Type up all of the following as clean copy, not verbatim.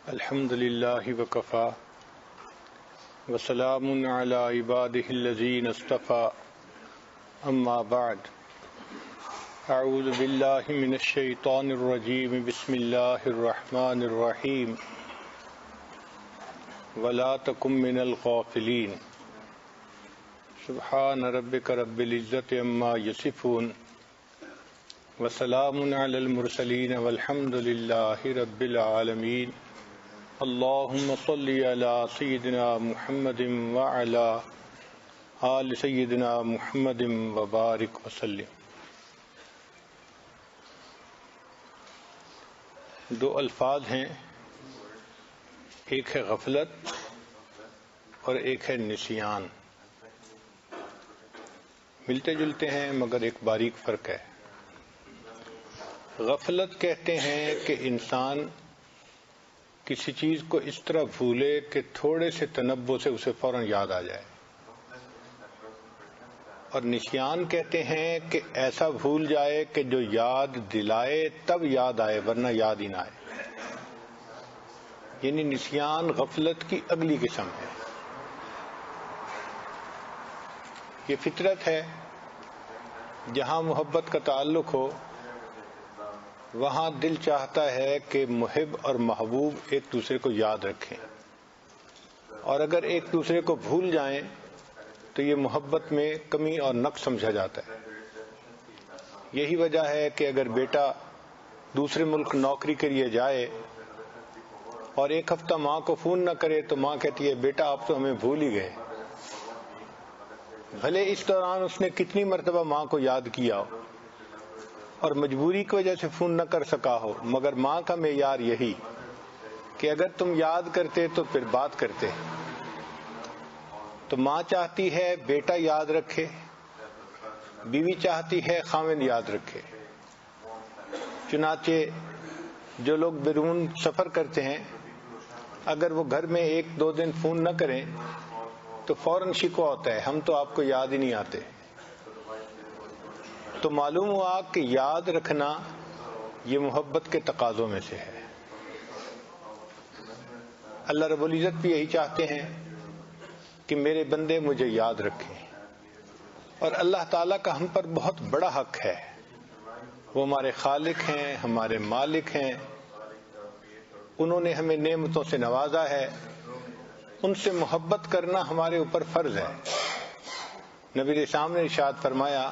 الحمد للہ وکفا وسلام علی عبادہ الذین اصطفى اما بعد اعوذ باللہ من الشیطان الرجیم بسم اللہ الرحمن الرحیم ولا تکن من الغافلین سبحان ربک رب العزت عما یصفون وسلام علی المرسلین والحمد للہ رب العالمین اللہم صلی علی سیدنا محمد وعلی آل سیدنا محمد وبارک وسلم۔ دو الفاظ ہیں، ایک ہے غفلت اور ایک ہے نسیان۔ ملتے جلتے ہیں مگر ایک باریک فرق ہے۔ غفلت کہتے ہیں کہ انسان کسی چیز کو اس طرح بھولے کہ تھوڑے سے تنبؤ سے اسے فوراً یاد آ جائے، اور نسیان کہتے ہیں کہ ایسا بھول جائے کہ جو یاد دلائے تب یاد آئے ورنہ یاد ہی نہ آئے۔ یعنی نسیان غفلت کی اگلی قسم ہے۔ یہ فطرت ہے، جہاں محبت کا تعلق ہو وہاں دل چاہتا ہے کہ محب اور محبوب ایک دوسرے کو یاد رکھیں، اور اگر ایک دوسرے کو بھول جائیں تو یہ محبت میں کمی اور نقص سمجھا جاتا ہے۔ یہی وجہ ہے کہ اگر بیٹا دوسرے ملک نوکری کے لیے جائے اور ایک ہفتہ ماں کو فون نہ کرے تو ماں کہتی ہے بیٹا آپ تو ہمیں بھول ہی گئے، بھلے اس دوران اس نے کتنی مرتبہ ماں کو یاد کیا ہو اور مجبوری کی وجہ سے فون نہ کر سکا ہو، مگر ماں کا معیار یہی کہ اگر تم یاد کرتے تو پھر بات کرتے۔ تو ماں چاہتی ہے بیٹا یاد رکھے، بیوی چاہتی ہے خاوند یاد رکھے۔ چنانچہ جو لوگ بیرون سفر کرتے ہیں اگر وہ گھر میں ایک دو دن فون نہ کریں تو فوراً شکوہ ہوتا ہے ہم تو آپ کو یاد ہی نہیں آتے۔ تو معلوم ہوا کہ یاد رکھنا یہ محبت کے تقاضوں میں سے ہے۔ اللہ رب العزت بھی یہی چاہتے ہیں کہ میرے بندے مجھے یاد رکھیں، اور اللہ تعالیٰ کا ہم پر بہت بڑا حق ہے۔ وہ ہمارے خالق ہیں، ہمارے مالک ہیں، انہوں نے ہمیں نعمتوں سے نوازا ہے، ان سے محبت کرنا ہمارے اوپر فرض ہے۔ نبی علیہ السلام نے ارشاد فرمایا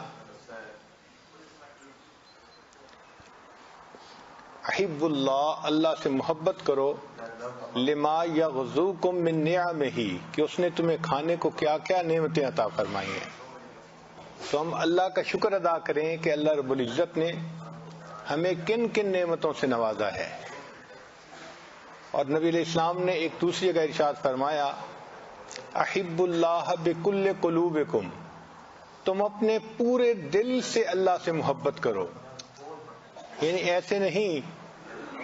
احب اللہ، اللہ سے محبت کرو، لما یغزوکم من نعمہ، کہ اس نے تمہیں کھانے کو کیا کیا نعمتیں عطا فرمائی ہیں۔ تو ہم اللہ کا شکر ادا کریں کہ اللہ رب العزت نے ہمیں کن کن نعمتوں سے نوازا ہے۔ اور نبی علیہ السلام نے ایک دوسری جگہ ارشاد فرمایا احب اللہ بکل قلوبکم، تم اپنے پورے دل سے اللہ سے محبت کرو۔ یعنی ایسے نہیں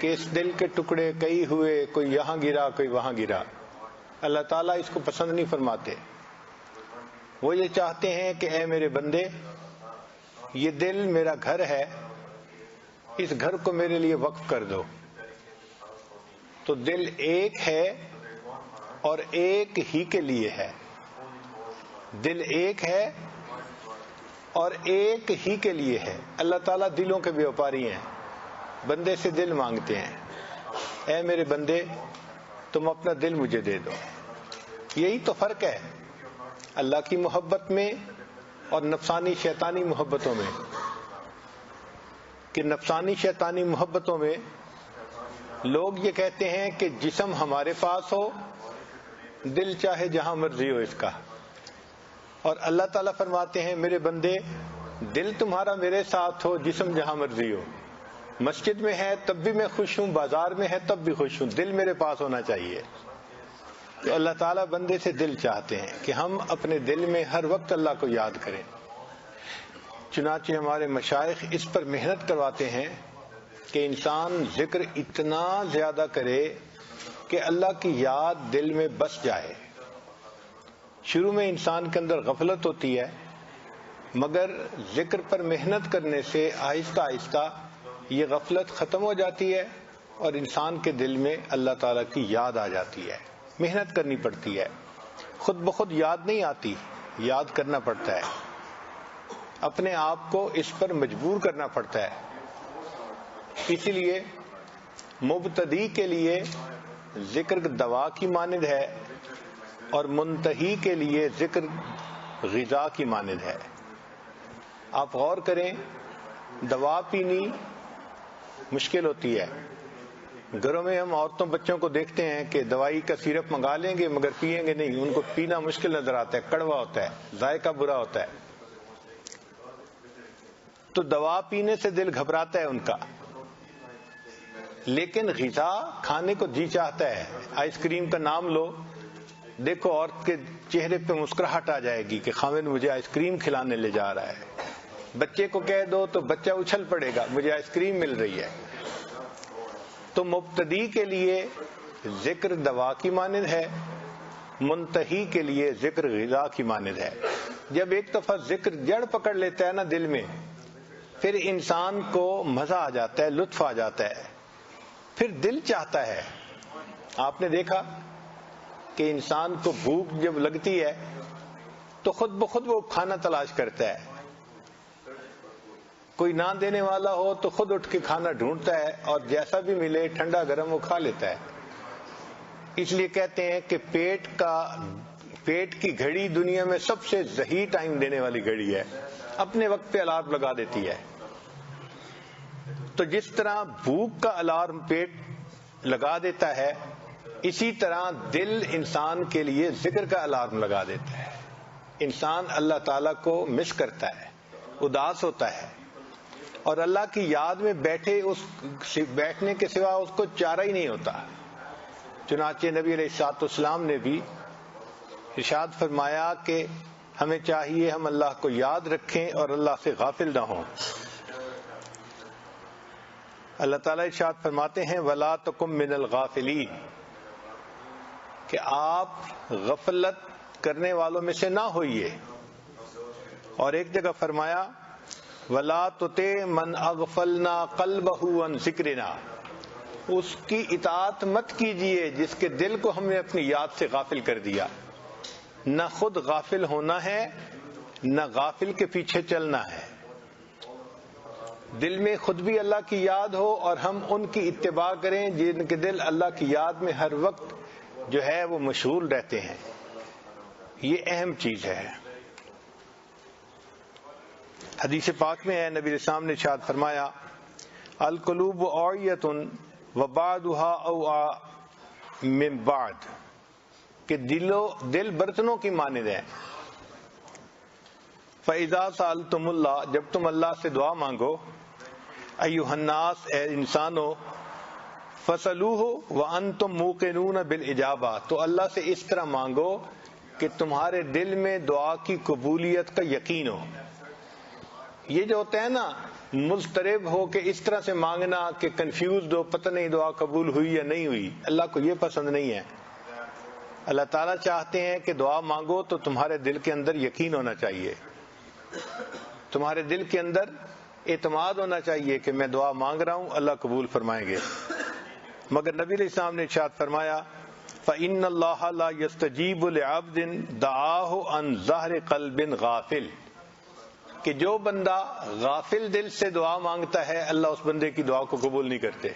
کہ اس دل کے ٹکڑے کئی ہوئے، کوئی یہاں گرا کوئی وہاں گرا۔ اللہ تعالیٰ اس کو پسند نہیں فرماتے۔ وہ یہ چاہتے ہیں کہ اے میرے بندے، یہ دل میرا گھر ہے، اس گھر کو میرے لیے وقف کر دو۔ تو دل ایک ہے اور ایک ہی کے لیے ہے۔ دل ایک ہے اور ایک ہی کے لیے ہے۔ اللہ تعالیٰ دلوں کے بیوپاری ہیں، بندے سے دل مانگتے ہیں۔ اے میرے بندے تم اپنا دل مجھے دے دو۔ یہی تو فرق ہے اللہ کی محبت میں اور نفسانی شیطانی محبتوں میں، کہ نفسانی شیطانی محبتوں میں لوگ یہ کہتے ہیں کہ جسم ہمارے پاس ہو، دل چاہے جہاں مرضی ہو اس کا، اور اللہ تعالیٰ فرماتے ہیں میرے بندے دل تمہارا میرے ساتھ ہو، جسم جہاں مرضی ہو، مسجد میں ہے تب بھی میں خوش ہوں، بازار میں ہے تب بھی خوش ہوں، دل میرے پاس ہونا چاہیے۔ تو اللہ تعالیٰ بندے سے دل چاہتے ہیں کہ ہم اپنے دل میں ہر وقت اللہ کو یاد کریں۔ چنانچہ ہمارے مشائخ اس پر محنت کرواتے ہیں کہ انسان ذکر اتنا زیادہ کرے کہ اللہ کی یاد دل میں بس جائے۔ شروع میں انسان کے اندر غفلت ہوتی ہے، مگر ذکر پر محنت کرنے سے آہستہ آہستہ یہ غفلت ختم ہو جاتی ہے اور انسان کے دل میں اللہ تعالیٰ کی یاد آ جاتی ہے. محنت کرنی پڑتی ہے، خود بخود یاد نہیں آتی، یاد کرنا پڑتا ہے، اپنے آپ کو اس پر مجبور کرنا پڑتا ہے. اسی لیے مبتدی کے لیے ذکر دوا کی مانند ہے اور منتہی کے لیے ذکر غذا کی مانند ہے. آپ غور کریں، دوا پینی مشکل ہوتی ہے. گھروں میں ہم عورتوں بچوں کو دیکھتے ہیں کہ دوائی کا سیرپ منگا لیں گے مگر پئیں گے نہیں، ان کو پینا مشکل نظر آتا ہے، کڑوا ہوتا ہے، ذائقہ برا ہوتا ہے. تو دوا پینے سے دل گھبراتا ہے ان کا، لیکن غذا کھانے کو جی چاہتا ہے. آئس کریم کا نام لو، دیکھو عورت کے چہرے پہ مسکراہٹ آ جائے گی کہ خاوند مجھے آئس کریم کھلانے لے جا رہا ہے. بچے کو کہہ دو تو بچہ اچھل پڑے گا، مجھے آئس کریم مل رہی ہے. تو مبتدی کے لیے ذکر دوا کی مانند ہے، منتہی کے لیے ذکر غذا کی مانند ہے. جب ایک دفعہ ذکر جڑ پکڑ لیتا ہے نا دل میں، پھر انسان کو مزہ آ جاتا ہے، لطف آ جاتا ہے، پھر دل چاہتا ہے. آپ نے دیکھا کہ انسان کو بھوک جب لگتی ہے تو خود بخود وہ کھانا تلاش کرتا ہے. کوئی نہ دینے والا ہو تو خود اٹھ کے کھانا ڈھونڈتا ہے اور جیسا بھی ملے ٹھنڈا گرم وہ کھا لیتا ہے. اس لیے کہتے ہیں کہ پیٹ کی گھڑی دنیا میں سب سے صحیح ٹائم دینے والی گھڑی ہے، اپنے وقت پہ الارم لگا دیتی ہے. تو جس طرح بھوک کا الارم پیٹ لگا دیتا ہے، اسی طرح دل انسان کے لیے ذکر کا الارم لگا دیتا ہے. انسان اللہ تعالیٰ کو مس کرتا ہے، اداس ہوتا ہے، اور اللہ کی یاد میں بیٹھنے کے سوا اس کو چارہ ہی نہیں ہوتا. چنانچہ نبی علیہ الصلوۃ والسلام نے بھی ارشاد فرمایا کہ ہمیں چاہیے ہم اللہ کو یاد رکھیں اور اللہ سے غافل نہ ہوں. اللہ تعالیٰ ارشاد فرماتے ہیں وَلَا تَكُن مِّنَ الْغَافِلِينَ، کہ آپ غفلت کرنے والوں میں سے نہ ہوئیے. اور ایک جگہ فرمایا وَلَا تُطِعْ مَنْ أَغْفَلْنَا قَلْبَهُ عَنْ ذِكْرِنَا، اس کی اطاعت مت کیجیے جس کے دل کو ہم نے اپنی یاد سے غافل کر دیا. نہ خود غافل ہونا ہے، نہ غافل کے پیچھے چلنا ہے. دل میں خود بھی اللہ کی یاد ہو اور ہم ان کی اتباع کریں جن کے دل اللہ کی یاد میں ہر وقت جو ہے وہ مشغول رہتے ہیں. یہ اہم چیز ہے. حدیث پاک میں ہے، نبی السلام نے ارشاد فرمایا القلوب اوعیۃ وبعضها اوعى من بعض، کہ دل برتنوں کی مانند ہے. فَإِذَا سَأَلْتُمُ اللَّهَ، جب تم اللہ سے دعا مانگو، ایھا الناس، اے انسانو، فَاسْأَلُوهُ وَأَنْتُمْ مُوقِنُونَ بِالْإِجَابَةِ، تو اللہ سے اس طرح مانگو کہ تمہارے دل میں دعا کی قبولیت کا یقین ہو. یہ جو ہوتا ہے نا مضطرب ہو کہ اس طرح سے مانگنا کہ کنفیوزڈ ہو، پتہ نہیں دعا قبول ہوئی یا نہیں ہوئی، اللہ کو یہ پسند نہیں ہے. اللہ تعالیٰ چاہتے ہیں کہ دعا مانگو تو تمہارے دل کے اندر یقین ہونا چاہیے، تمہارے دل کے اندر اعتماد ہونا چاہیے کہ میں دعا مانگ رہا ہوں، اللہ قبول فرمائیں گے. مگر نبی علیہ السلام نے ارشاد فرمایا فَإِنَّ اللَّهَ لَا يَسْتَجِيبُ لِعَبْدٍ دَعَاهُ عَنْ ظَهْرِ قَلْبٍ غَافِلٍ، کہ جو بندہ غافل دل سے دعا مانگتا ہے اللہ اس بندے کی دعا کو قبول نہیں کرتے.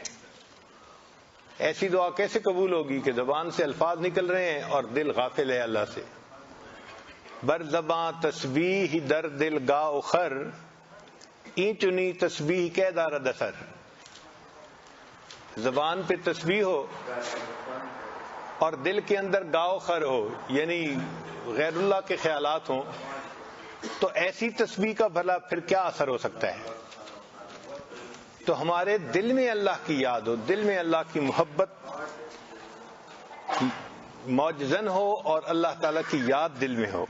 ایسی دعا کیسے قبول ہوگی کہ زبان سے الفاظ نکل رہے ہیں اور دل غافل ہے اللہ سے. بر زباں تسبیح در دل گاؤ خر، این چنی تسبیح کے دار دسر. زبان پہ تسبیح ہو اور دل کے اندر گاؤ خر ہو، یعنی غیر اللہ کے خیالات ہوں، تو ایسی تسبیح کا بھلا پھر کیا اثر ہو سکتا ہے. تو ہمارے دل میں اللہ کی یاد ہو، دل میں اللہ کی محبت موجزن ہو اور اللہ تعالیٰ کی یاد دل میں ہو.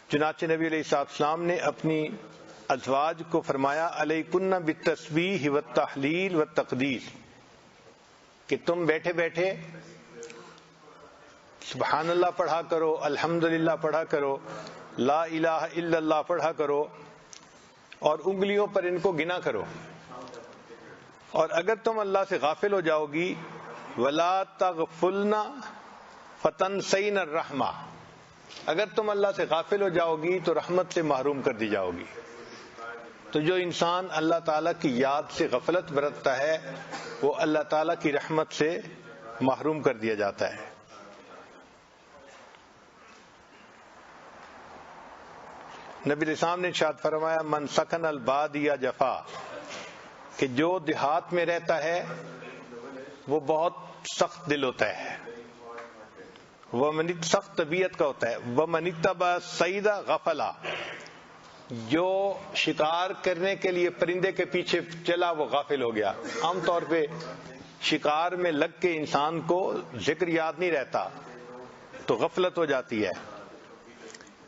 چنانچہ نبی علیہ السلام نے اپنی ازواج کو فرمایا علیکن بالتسبیح والتحلیل والتقدیس، کہ تم بیٹھے بیٹھے سبحان اللہ پڑھا کرو، الحمدللہ پڑھا کرو، لا الہ الا اللہ پڑھا کرو، اور انگلیوں پر ان کو گنا کرو. اور اگر تم اللہ سے غافل ہو جاؤ گی ولا تغفلنا فتنسین الرحمہ، اگر تم اللہ سے غافل ہو جاؤ گی تو رحمت سے محروم کر دی جاؤ گی۔ تو جو انسان اللہ تعالیٰ کی یاد سے غفلت برتتا ہے وہ اللہ تعالیٰ کی رحمت سے محروم کر دیا جاتا ہے۔ نبی علیہ السلام نے ارشاد فرمایا من سکن البادیہ جفا، کہ جو دیہات میں رہتا ہے وہ بہت سخت دل ہوتا ہے، وہ سخت طبیعت کا ہوتا ہے۔ وَمَنِ اتَّبَعَ الصَّيْدَ غَفَلَ، جو شکار کرنے کے لیے پرندے کے پیچھے چلا وہ غافل ہو گیا۔ عام طور پہ شکار میں لگ کے انسان کو ذکر یاد نہیں رہتا تو غفلت ہو جاتی ہے۔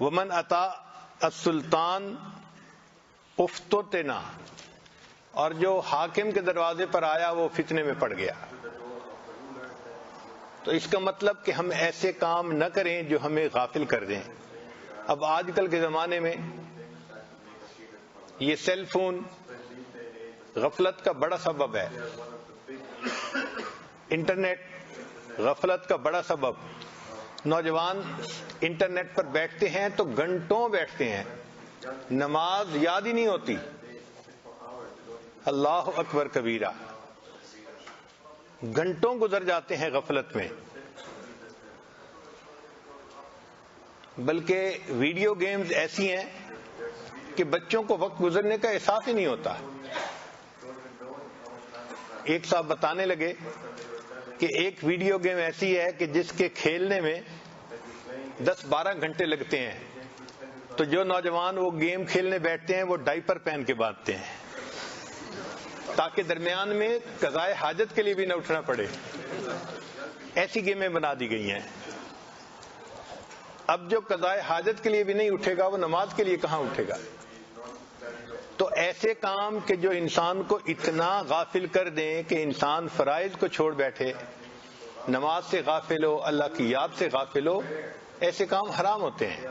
وَمَنْ أَتَى السُّلْطَانَ اُفْتُتِنَ، اور جو حاکم کے دروازے پر آیا وہ فتنے میں پڑ گیا۔ تو اس کا مطلب کہ ہم ایسے کام نہ کریں جو ہمیں غافل کر دیں۔ اب آج کل کے زمانے میں یہ سیل فون غفلت کا بڑا سبب ہے، انٹرنیٹ غفلت کا بڑا سبب۔ نوجوان انٹرنیٹ پر بیٹھتے ہیں تو گھنٹوں بیٹھتے ہیں، نماز یاد ہی نہیں ہوتی۔ اللہ اکبر کبیرہ، گھنٹوں گزر جاتے ہیں غفلت میں۔ بلکہ ویڈیو گیمز ایسی ہیں کہ بچوں کو وقت گزرنے کا احساس ہی نہیں ہوتا۔ ایک صاحب بتانے لگے کہ ایک ویڈیو گیم ایسی ہے کہ جس کے کھیلنے میں 10-12 گھنٹے لگتے ہیں، تو جو نوجوان وہ گیم کھیلنے بیٹھتے ہیں وہ ڈائپر پہن کے باندھتے ہیں تاکہ درمیان میں قضائے حاجت کے لیے بھی نہ اٹھنا پڑے۔ ایسی گیمیں بنا دی گئی ہیں۔ اب جو قضائے حاجت کے لیے بھی نہیں اٹھے گا وہ نماز کے لیے کہاں اٹھے گا؟ تو ایسے کام کہ جو انسان کو اتنا غافل کر دیں کہ انسان فرائض کو چھوڑ بیٹھے، نماز سے غافل ہو، اللہ کی یاد سے غافل ہو، ایسے کام حرام ہوتے ہیں۔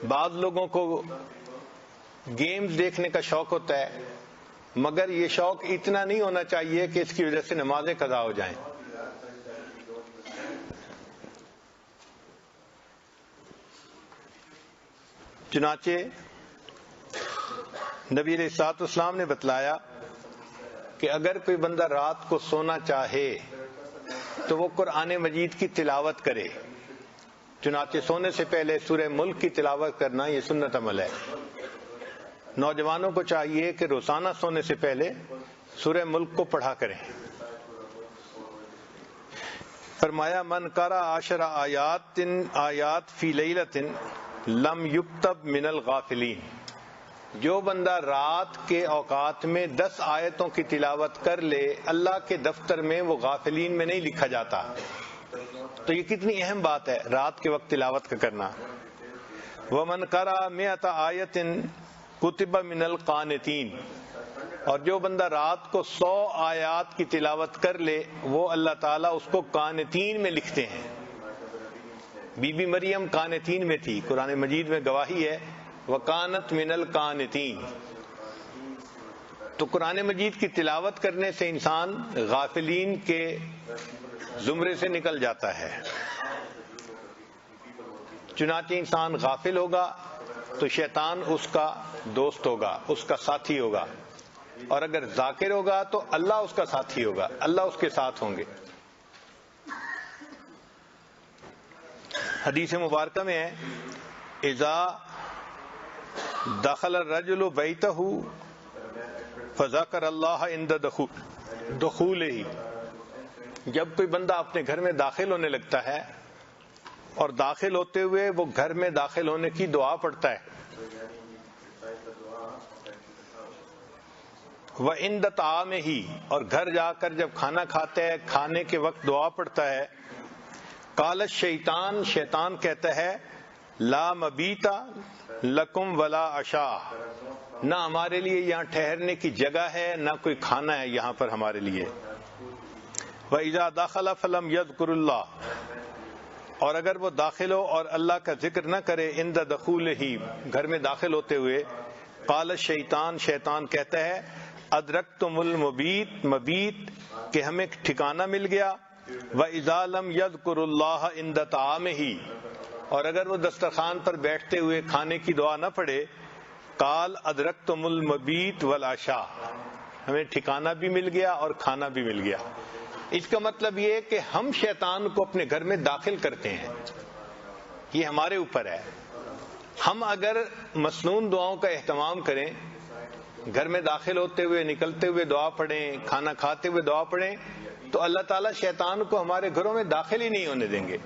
بعض لوگوں کو گیمز دیکھنے کا شوق ہوتا ہے، مگر یہ شوق اتنا نہیں ہونا چاہیے کہ اس کی وجہ سے نمازیں قضا ہو جائیں۔ چنانچہ نبی علیہ الصلوۃ والسلام نے بتلایا کہ اگر کوئی بندہ رات کو سونا چاہے تو وہ قرآن مجید کی تلاوت کرے۔ چنانچہ سونے سے پہلے سورہ ملک کی تلاوت کرنا یہ سنت عمل ہے۔ نوجوانوں کو چاہیے کہ روزانہ سونے سے پہلے سورہ ملک کو پڑھا کریں۔ فرمایا من قرأ 10 آیات فی لیلۃ لم یکتب من الغافلین، جو بندہ رات کے اوقات میں 10 آیتوں کی تلاوت کر لے اللہ کے دفتر میں وہ غافلین میں نہیں لکھا جاتا۔ تو یہ کتنی اہم بات ہے رات کے وقت تلاوت کا کرنا۔ ومن قرأ 100 آیۃ کتب من القانتین، اور جو بندہ رات کو 100 آیات کی تلاوت کر لے وہ اللہ تعالیٰ اس کو قانتین میں لکھتے ہیں۔ بی بی مریم قانتین میں تھی، قرآن مجید میں گواہی ہے وَقَانَتْ مِنَ الْقَانِتِينَ۔ تو قرآن مجید کی تلاوت کرنے سے انسان غافلین کے زمرے سے نکل جاتا ہے۔ چنانچہ انسان غافل ہوگا تو شیطان اس کا دوست ہوگا، اس کا ساتھی ہوگا، اور اگر ذاکر ہوگا تو اللہ اس کا ساتھی ہوگا، اللہ اس کے ساتھ ہوں گے۔ حدیث مبارکہ میں ہے اذا دخل الرجل بیتہ فذکر اللہ عند دخولہ، جب کوئی بندہ اپنے گھر میں داخل ہونے لگتا ہے اور داخل ہوتے ہوئے وہ گھر میں داخل ہونے کی دعا پڑھتا ہے، وعند طعامہ، اور گھر جا کر جب کھانا کھاتا ہے کھانے کے وقت دعا پڑھتا ہے، قال الشیطان، شیطان کہتا ہے لا مبیت لکم ولا عشاء، نہ ہمارے لیے یہاں ٹھہرنے کی جگہ ہے نہ کوئی کھانا ہے یہاں پر ہمارے لیے۔ وَإِذَا دَخَلَ فَلَمْ يَذْكُرِ اللَّهَ، اور اگر وہ داخل ہو اور اللہ کا ذکر نہ کرے عند دخولہ، گھر میں داخل ہوتے ہوئے، قال الشیطان، شیطان کہتا ہے ادرکتم المبیت، مبیت کہ ہمیں ٹھکانہ مل گیا، وَإِذَا لَمْ يَذْكُرُ اللَّهَ عِنْدَ طَعَامِهِ، اور اگر وہ دسترخوان پر بیٹھتے ہوئے کھانے کی دعا نہ پڑھے، قال ادرکتم المبیت والعشاء، ہمیں ٹھکانہ بھی مل گیا اور کھانا بھی مل گیا۔ اس کا مطلب یہ کہ ہم شیطان کو اپنے گھر میں داخل کرتے ہیں، یہ ہمارے اوپر ہے۔ ہم اگر مسنون دعاؤں کا اہتمام کریں، گھر میں داخل ہوتے ہوئے نکلتے ہوئے دعا پڑھیں، کھانا کھاتے ہوئے دعا پڑھیں، تو اللہ تعالیٰ شیطان کو ہمارے گھروں میں داخل ہی نہیں ہونے دیں گے۔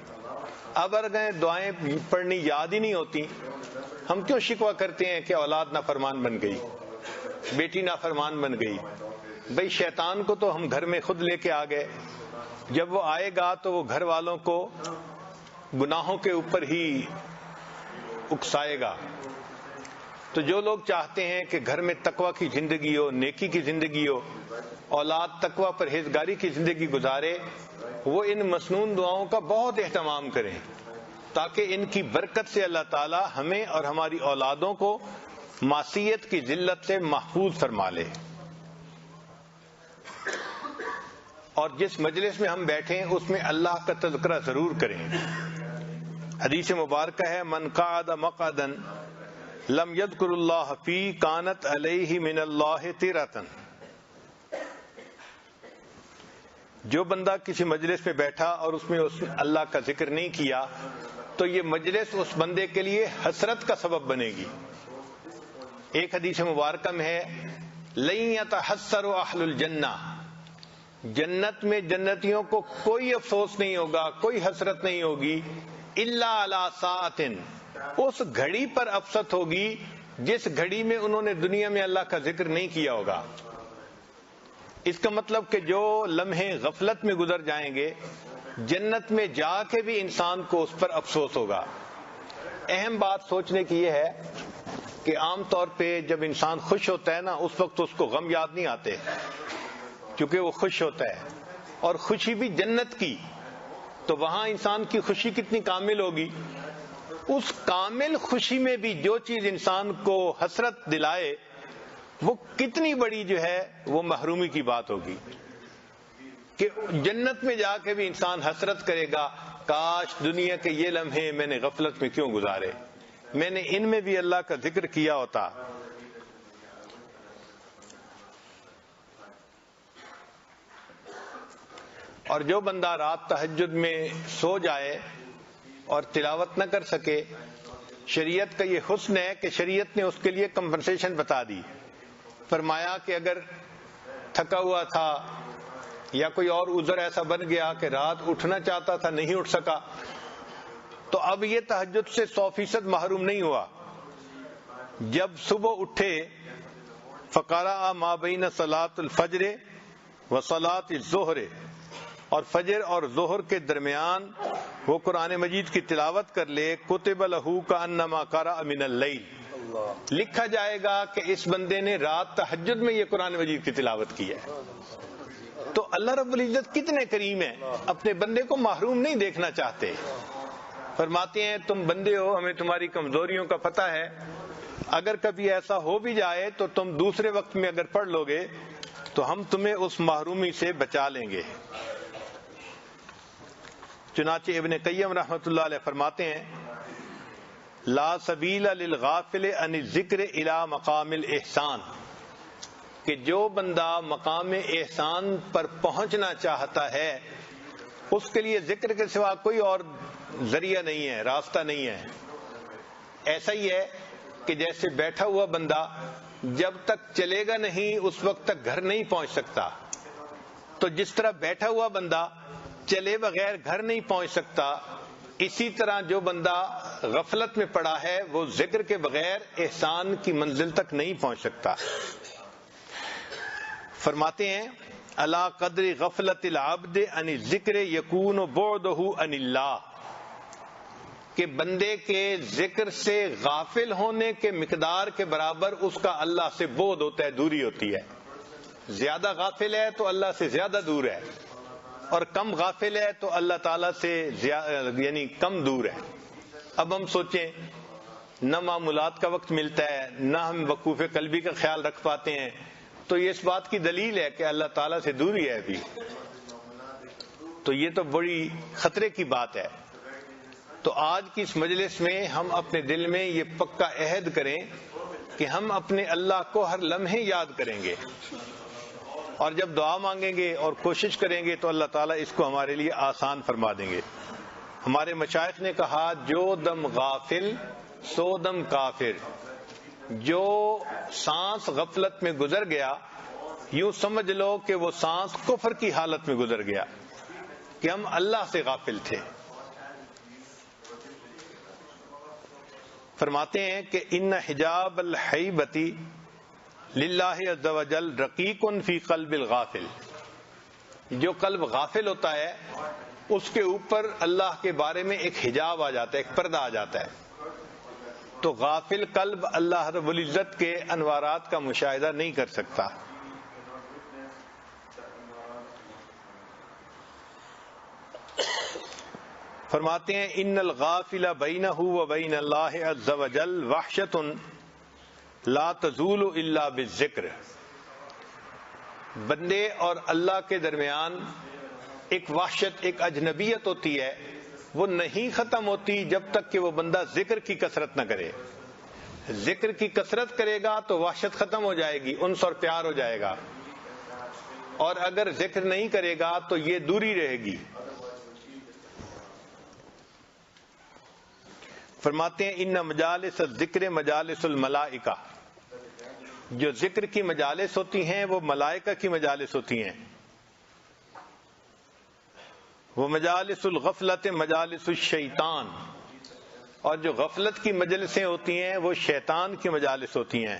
اب اگر دعائیں پڑھنی یاد ہی نہیں ہوتی، ہم کیوں شکوہ کرتے ہیں کہ اولاد نافرمان بن گئی، بیٹی نافرمان بن گئی؟ بھئی شیطان کو تو ہم گھر میں خود لے کے آ گئے، جب وہ آئے گا تو وہ گھر والوں کو گناہوں کے اوپر ہی اکسائے گا۔ تو جو لوگ چاہتے ہیں کہ گھر میں تقوی کی زندگی ہو، نیکی کی زندگی ہو، اولاد تقوی پرہیزگاری کی زندگی گزارے، وہ ان مسنون دعاؤں کا بہت اہتمام کریں تاکہ ان کی برکت سے اللہ تعالی ہمیں اور ہماری اولادوں کو معصیت کی ذلت سے محفوظ فرما لے۔ اور جس مجلس میں ہم بیٹھیں اس میں اللہ کا تذکرہ ضرور کریں۔ حدیث مبارکہ ہے، من قعد مقعدا لم یذکر اللہ فی کانت علیہ من اللہ تیرۃ، جو بندہ کسی مجلس میں بیٹھا اور اس میں اللہ کا ذکر نہیں کیا تو یہ مجلس اس بندے کے لیے حسرت کا سبب بنے گی۔ ایک حدیث مبارکہ میں ہے، لن یتحسر اہل الجنہ، جنت میں جنتیوں کو کوئی افسوس نہیں ہوگا، کوئی حسرت نہیں ہوگی، الا علی ساعۃ، اس گھڑی پر افسوس ہوگی جس گھڑی میں انہوں نے دنیا میں اللہ کا ذکر نہیں کیا ہوگا۔ اس کا مطلب کہ جو لمحے غفلت میں گزر جائیں گے، جنت میں جا کے بھی انسان کو اس پر افسوس ہوگا۔ اہم بات سوچنے کی یہ ہے کہ عام طور پہ جب انسان خوش ہوتا ہے نا، اس وقت اس کو غم یاد نہیں آتے کیونکہ وہ خوش ہوتا ہے، اور خوشی بھی جنت کی، تو وہاں انسان کی خوشی کتنی کامل ہوگی۔ اس کامل خوشی میں بھی جو چیز انسان کو حسرت دلائے وہ کتنی بڑی جو ہے وہ محرومی کی بات ہوگی، کہ جنت میں جا کے بھی انسان حسرت کرے گا، کاش دنیا کے یہ لمحے میں نے غفلت میں کیوں گزارے، میں نے ان میں بھی اللہ کا ذکر کیا ہوتا۔ اور جو بندہ رات تہجد میں سو جائے اور تلاوت نہ کر سکے، شریعت کا یہ حسن ہے کہ شریعت نے اس کے لیے کمپنسیشن بتا دی، فرمایا کہ اگر تھکا ہوا تھا یا کوئی اور عذر ایسا بن گیا کہ رات اٹھنا چاہتا تھا نہیں اٹھ سکا، تو اب یہ تہجد سے 100% محروم نہیں ہوا۔ جب صبح اٹھے، فقرأ ما بین صلاۃ الفجر و صلاۃ الظہر، اور فجر اور ظہر کے درمیان وہ قرآن مجید کی تلاوت کر لے، کتب لہ کأنما قرأ من اللیل، لکھا جائے گا کہ اس بندے نے رات تہجد میں یہ قرآن مجید کی تلاوت کی ہے۔ تو اللہ رب العزت کتنے کریم ہیں، اپنے بندے کو محروم نہیں دیکھنا چاہتے۔ فرماتے ہیں تم بندے ہو، ہمیں تمہاری کمزوریوں کا پتہ ہے، اگر کبھی ایسا ہو بھی جائے تو تم دوسرے وقت میں اگر پڑھ لو گے تو ہم تمہیں اس محرومی سے بچا لیں گے۔ چنانچہ ابن قیم رحمۃ اللہ علیہ فرماتے ہیں، لا سبیل للغافل عن الذکر الی مقام الاحسان، کہ جو بندہ مقام احسان پر پہنچنا چاہتا ہے اس کے لیے ذکر کے سوا کوئی اور ذریعہ نہیں ہے، راستہ نہیں ہے۔ ایسا ہی ہے کہ جیسے بیٹھا ہوا بندہ جب تک چلے گا نہیں اس وقت تک گھر نہیں پہنچ سکتا، تو جس طرح بیٹھا ہوا بندہ چلے بغیر گھر نہیں پہنچ سکتا، اسی طرح جو بندہ غفلت میں پڑا ہے وہ ذکر کے بغیر احسان کی منزل تک نہیں پہنچ سکتا۔ فرماتے ہیں، علی قدر غفلت العبد عن الذکر یکون بعدہ عن اللہ، کہ بندے کے ذکر سے غافل ہونے کے مقدار کے برابر اس کا اللہ سے بعد ہوتا ہے، دوری ہوتی ہے۔ زیادہ غافل ہے تو اللہ سے زیادہ دور ہے، اور کم غافل ہے تو اللہ تعالیٰ سے یعنی کم دور ہے۔ اب ہم سوچیں، نہ معمولات کا وقت ملتا ہے، نہ ہم وقوف قلبی کا خیال رکھ پاتے ہیں، تو یہ اس بات کی دلیل ہے کہ اللہ تعالیٰ سے دوری ہے ابھی. تو یہ تو بڑی خطرے کی بات ہے. تو آج کی اس مجلس میں ہم اپنے دل میں یہ پکا عہد کریں کہ ہم اپنے اللہ کو ہر لمحے یاد کریں گے، اور جب دعا مانگیں گے اور کوشش کریں گے تو اللہ تعالیٰ اس کو ہمارے لیے آسان فرما دیں گے. ہمارے مشائخ نے کہا جو دم غافل سو دم کافر. جو سانس غفلت میں گزر گیا یوں سمجھ لو کہ وہ سانس کفر کی حالت میں گزر گیا، کہ ہم اللہ سے غافل تھے. فرماتے ہیں کہ ان حجاب الحیبتی للہ عز وجل رقیق فی قلب الغافل. جو قلب غافل ہوتا ہے اس کے اوپر اللہ کے بارے میں ایک حجاب آ جاتا ہے، ایک پردہ آ جاتا ہے. تو غافل قلب اللہ رب العزت کے انوارات کا مشاہدہ نہیں کر سکتا. فرماتے ہیں ان الغافل بینہ و بین اللہ عز وجل وحشۃ لا تزول الا بالذکر. بندے اور اللہ کے درمیان ایک وحشت، ایک اجنبیت ہوتی ہے، وہ نہیں ختم ہوتی جب تک کہ وہ بندہ ذکر کی کثرت نہ کرے. ذکر کی کثرت کرے گا تو وحشت ختم ہو جائے گی، انس اور پیار ہو جائے گا. اور اگر ذکر نہیں کرے گا تو یہ دوری رہے گی. فرماتے ہیں ان مجالس الذکر مجالس الملائکہ. جو ذکر کی مجالس ہوتی ہیں وہ ملائکہ کی مجالس ہوتی ہیں. وہ مجالس الغفلت مجالس الشیطان. اور جو غفلت کی مجلسیں ہوتی ہیں وہ شیطان کی مجالس ہوتی ہیں.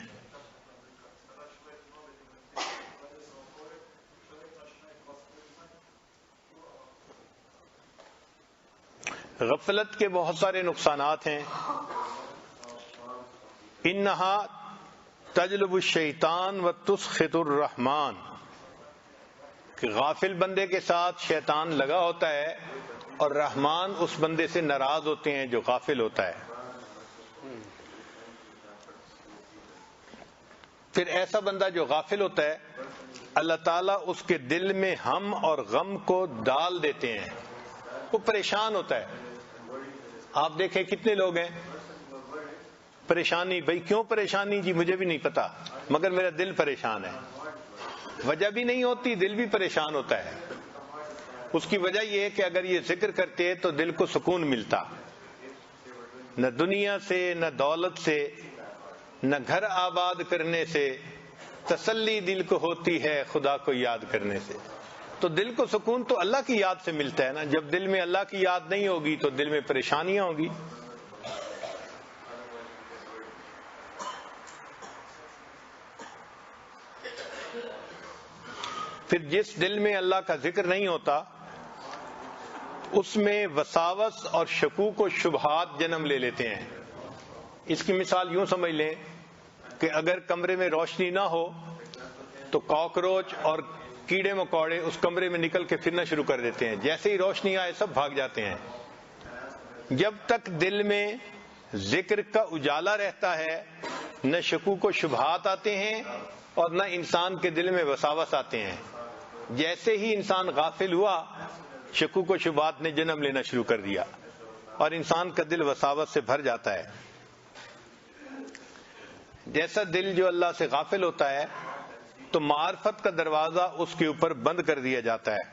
غفلت کے بہت سارے نقصانات ہیں. انہا تجلب الشیطان و تسخط الرحمن. کہ غافل بندے کے ساتھ شیطان لگا ہوتا ہے اور رحمان اس بندے سے ناراض ہوتے ہیں جو غافل ہوتا ہے. پھر ایسا بندہ جو غافل ہوتا ہے اللہ تعالیٰ اس کے دل میں ہم اور غم کو ڈال دیتے ہیں. وہ پریشان ہوتا ہے. آپ دیکھیں کتنے لوگ ہیں پریشانی. بھائی کیوں پریشانی؟ جی مجھے بھی نہیں پتا مگر میرا دل پریشان ہے. وجہ بھی نہیں ہوتی، دل بھی پریشان ہوتا ہے. اس کی وجہ یہ ہے کہ اگر یہ ذکر کرتے تو دل کو سکون ملتا. نہ دنیا سے، نہ دولت سے، نہ گھر آباد کرنے سے تسلی دل کو ہوتی ہے خدا کو یاد کرنے سے. تو دل کو سکون تو اللہ کی یاد سے ملتا ہے نا. جب دل میں اللہ کی یاد نہیں ہوگی تو دل میں پریشانیاں ہوں گی. پھر جس دل میں اللہ کا ذکر نہیں ہوتا اس میں وساوس اور شکوک و شبہات جنم لے لیتے ہیں. اس کی مثال یوں سمجھ لیں کہ اگر کمرے میں روشنی نہ ہو تو کاکروچ اور کیڑے مکوڑے اس کمرے میں نکل کے پھرنا شروع کر دیتے ہیں. جیسے ہی روشنی آئے سب بھاگ جاتے ہیں. جب تک دل میں ذکر کا اجالا رہتا ہے نہ شکوک و شبہات آتے ہیں اور نہ انسان کے دل میں وساوس آتے ہیں. جیسے ہی انسان غافل ہوا شکوک و شبہات نے جنم لینا شروع کر دیا اور انسان کا دل وساوس سے بھر جاتا ہے. جیسا دل جو اللہ سے غافل ہوتا ہے تو معرفت کا دروازہ اس کے اوپر بند کر دیا جاتا ہے.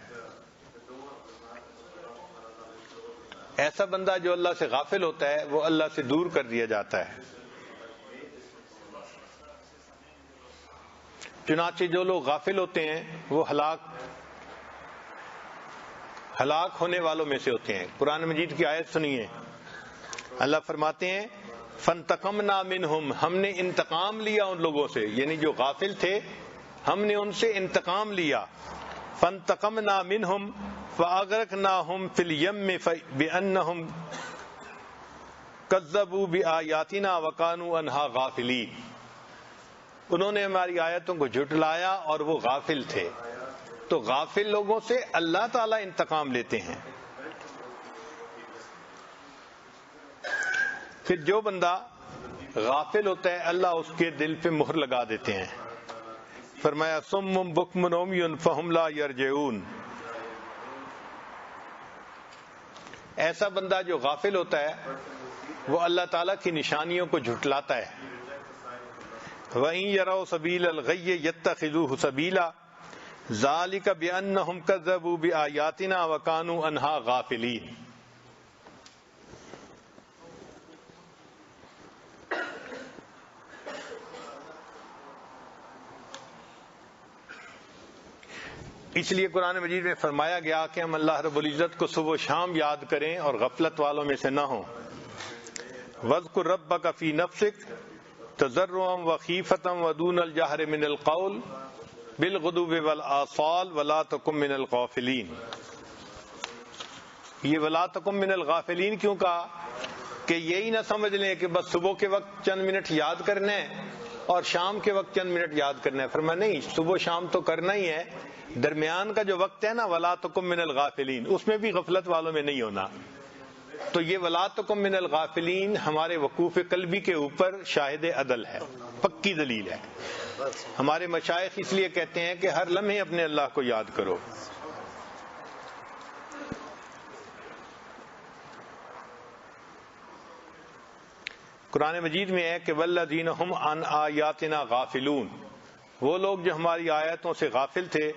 ایسا بندہ جو اللہ سے غافل ہوتا ہے وہ اللہ سے دور کر دیا جاتا ہے. چنانچہ جو لوگ غافل ہوتے ہیں وہ ہلاک ہونے والوں میں سے ہوتے ہیں. قرآن مجید کی آیت سنیے. اللہ فرماتے ہیں فانتقمنا منہم. ہم نے انتقام لیا ان لوگوں سے، یعنی جو غافل تھے ہم نے ان سے انتقام لیا. فانتقمنا منہم فاغرقناہم فی الیم بانہم کذبوا بآیاتنا وکانوا عنہا غافلین. انہوں نے ہماری آیتوں کو جھٹلایا اور وہ غافل تھے. تو غافل لوگوں سے اللہ تعالیٰ انتقام لیتے ہیں. پھر جو بندہ غافل ہوتا ہے اللہ اس کے دل پہ مہر لگا دیتے ہیں. فرمایا صم بکم عمی فہم لا یرجعون. ایسا بندہ جو غافل ہوتا ہے وہ اللہ تعالیٰ کی نشانیوں کو جھٹلاتا ہے. وَإِن يَرَوْا سَبِيلَ الْغَيِّ يَتَّخِذُوهُ سَبِيلًا ذَلِكَ بِأَنَّهُمْ كَذَّبُوا بِآيَاتِنَا وَكَانُوا عَنْهَا غَافِلِينَ. اس لیے قرآن مجید میں فرمایا گیا کہ ہم اللہ رب العزت کو صبح و شام یاد کریں اور غفلت والوں میں سے نہ ہوں. وَاذْكُرْ رَبَّكَ فِي نَفْسِكَ تَضَرُّعًا وَخِيفَةً وَدُونَ الْجَهْرِ مِنَ الْقَوْلِ بِالْغُدُوِّ وَالْآصَالِ وَلَا تَكُن مِّنَ الْغَافِلِينَ. یہ وَلَا تَكُن مِّنَ الْغَافِلِينَ کیوں کہا؟ کہ یہی نہ سمجھ لیں کہ بس صبح کے وقت چند منٹ یاد کرنا ہے اور شام کے وقت چند منٹ یاد کرنا ہے. فرمایا نہیں، صبح شام تو کرنا ہی ہے، درمیان کا جو وقت ہے نا وَلَا تَكُن مِّنَ الْغَافِلِينَ، اس میں بھی غفلت والوں میں نہیں ہونا. تو یہ وَلَا تَكُن مِّنَ الْغَافِلِينَ ہمارے وقوف قلبی کے اوپر شاہد عدل ہے، پکی دلیل ہے. ہمارے مشائخ اس لیے کہتے ہیں کہ ہر لمحے اپنے اللہ کو یاد کرو. قرآن مجید میں ہے کہ وَالَّذِينَ هُمْ عَنْ آيَاتِنَا غَافِلُونَ، وہ لوگ جو ہماری آیتوں سے غافل تھے.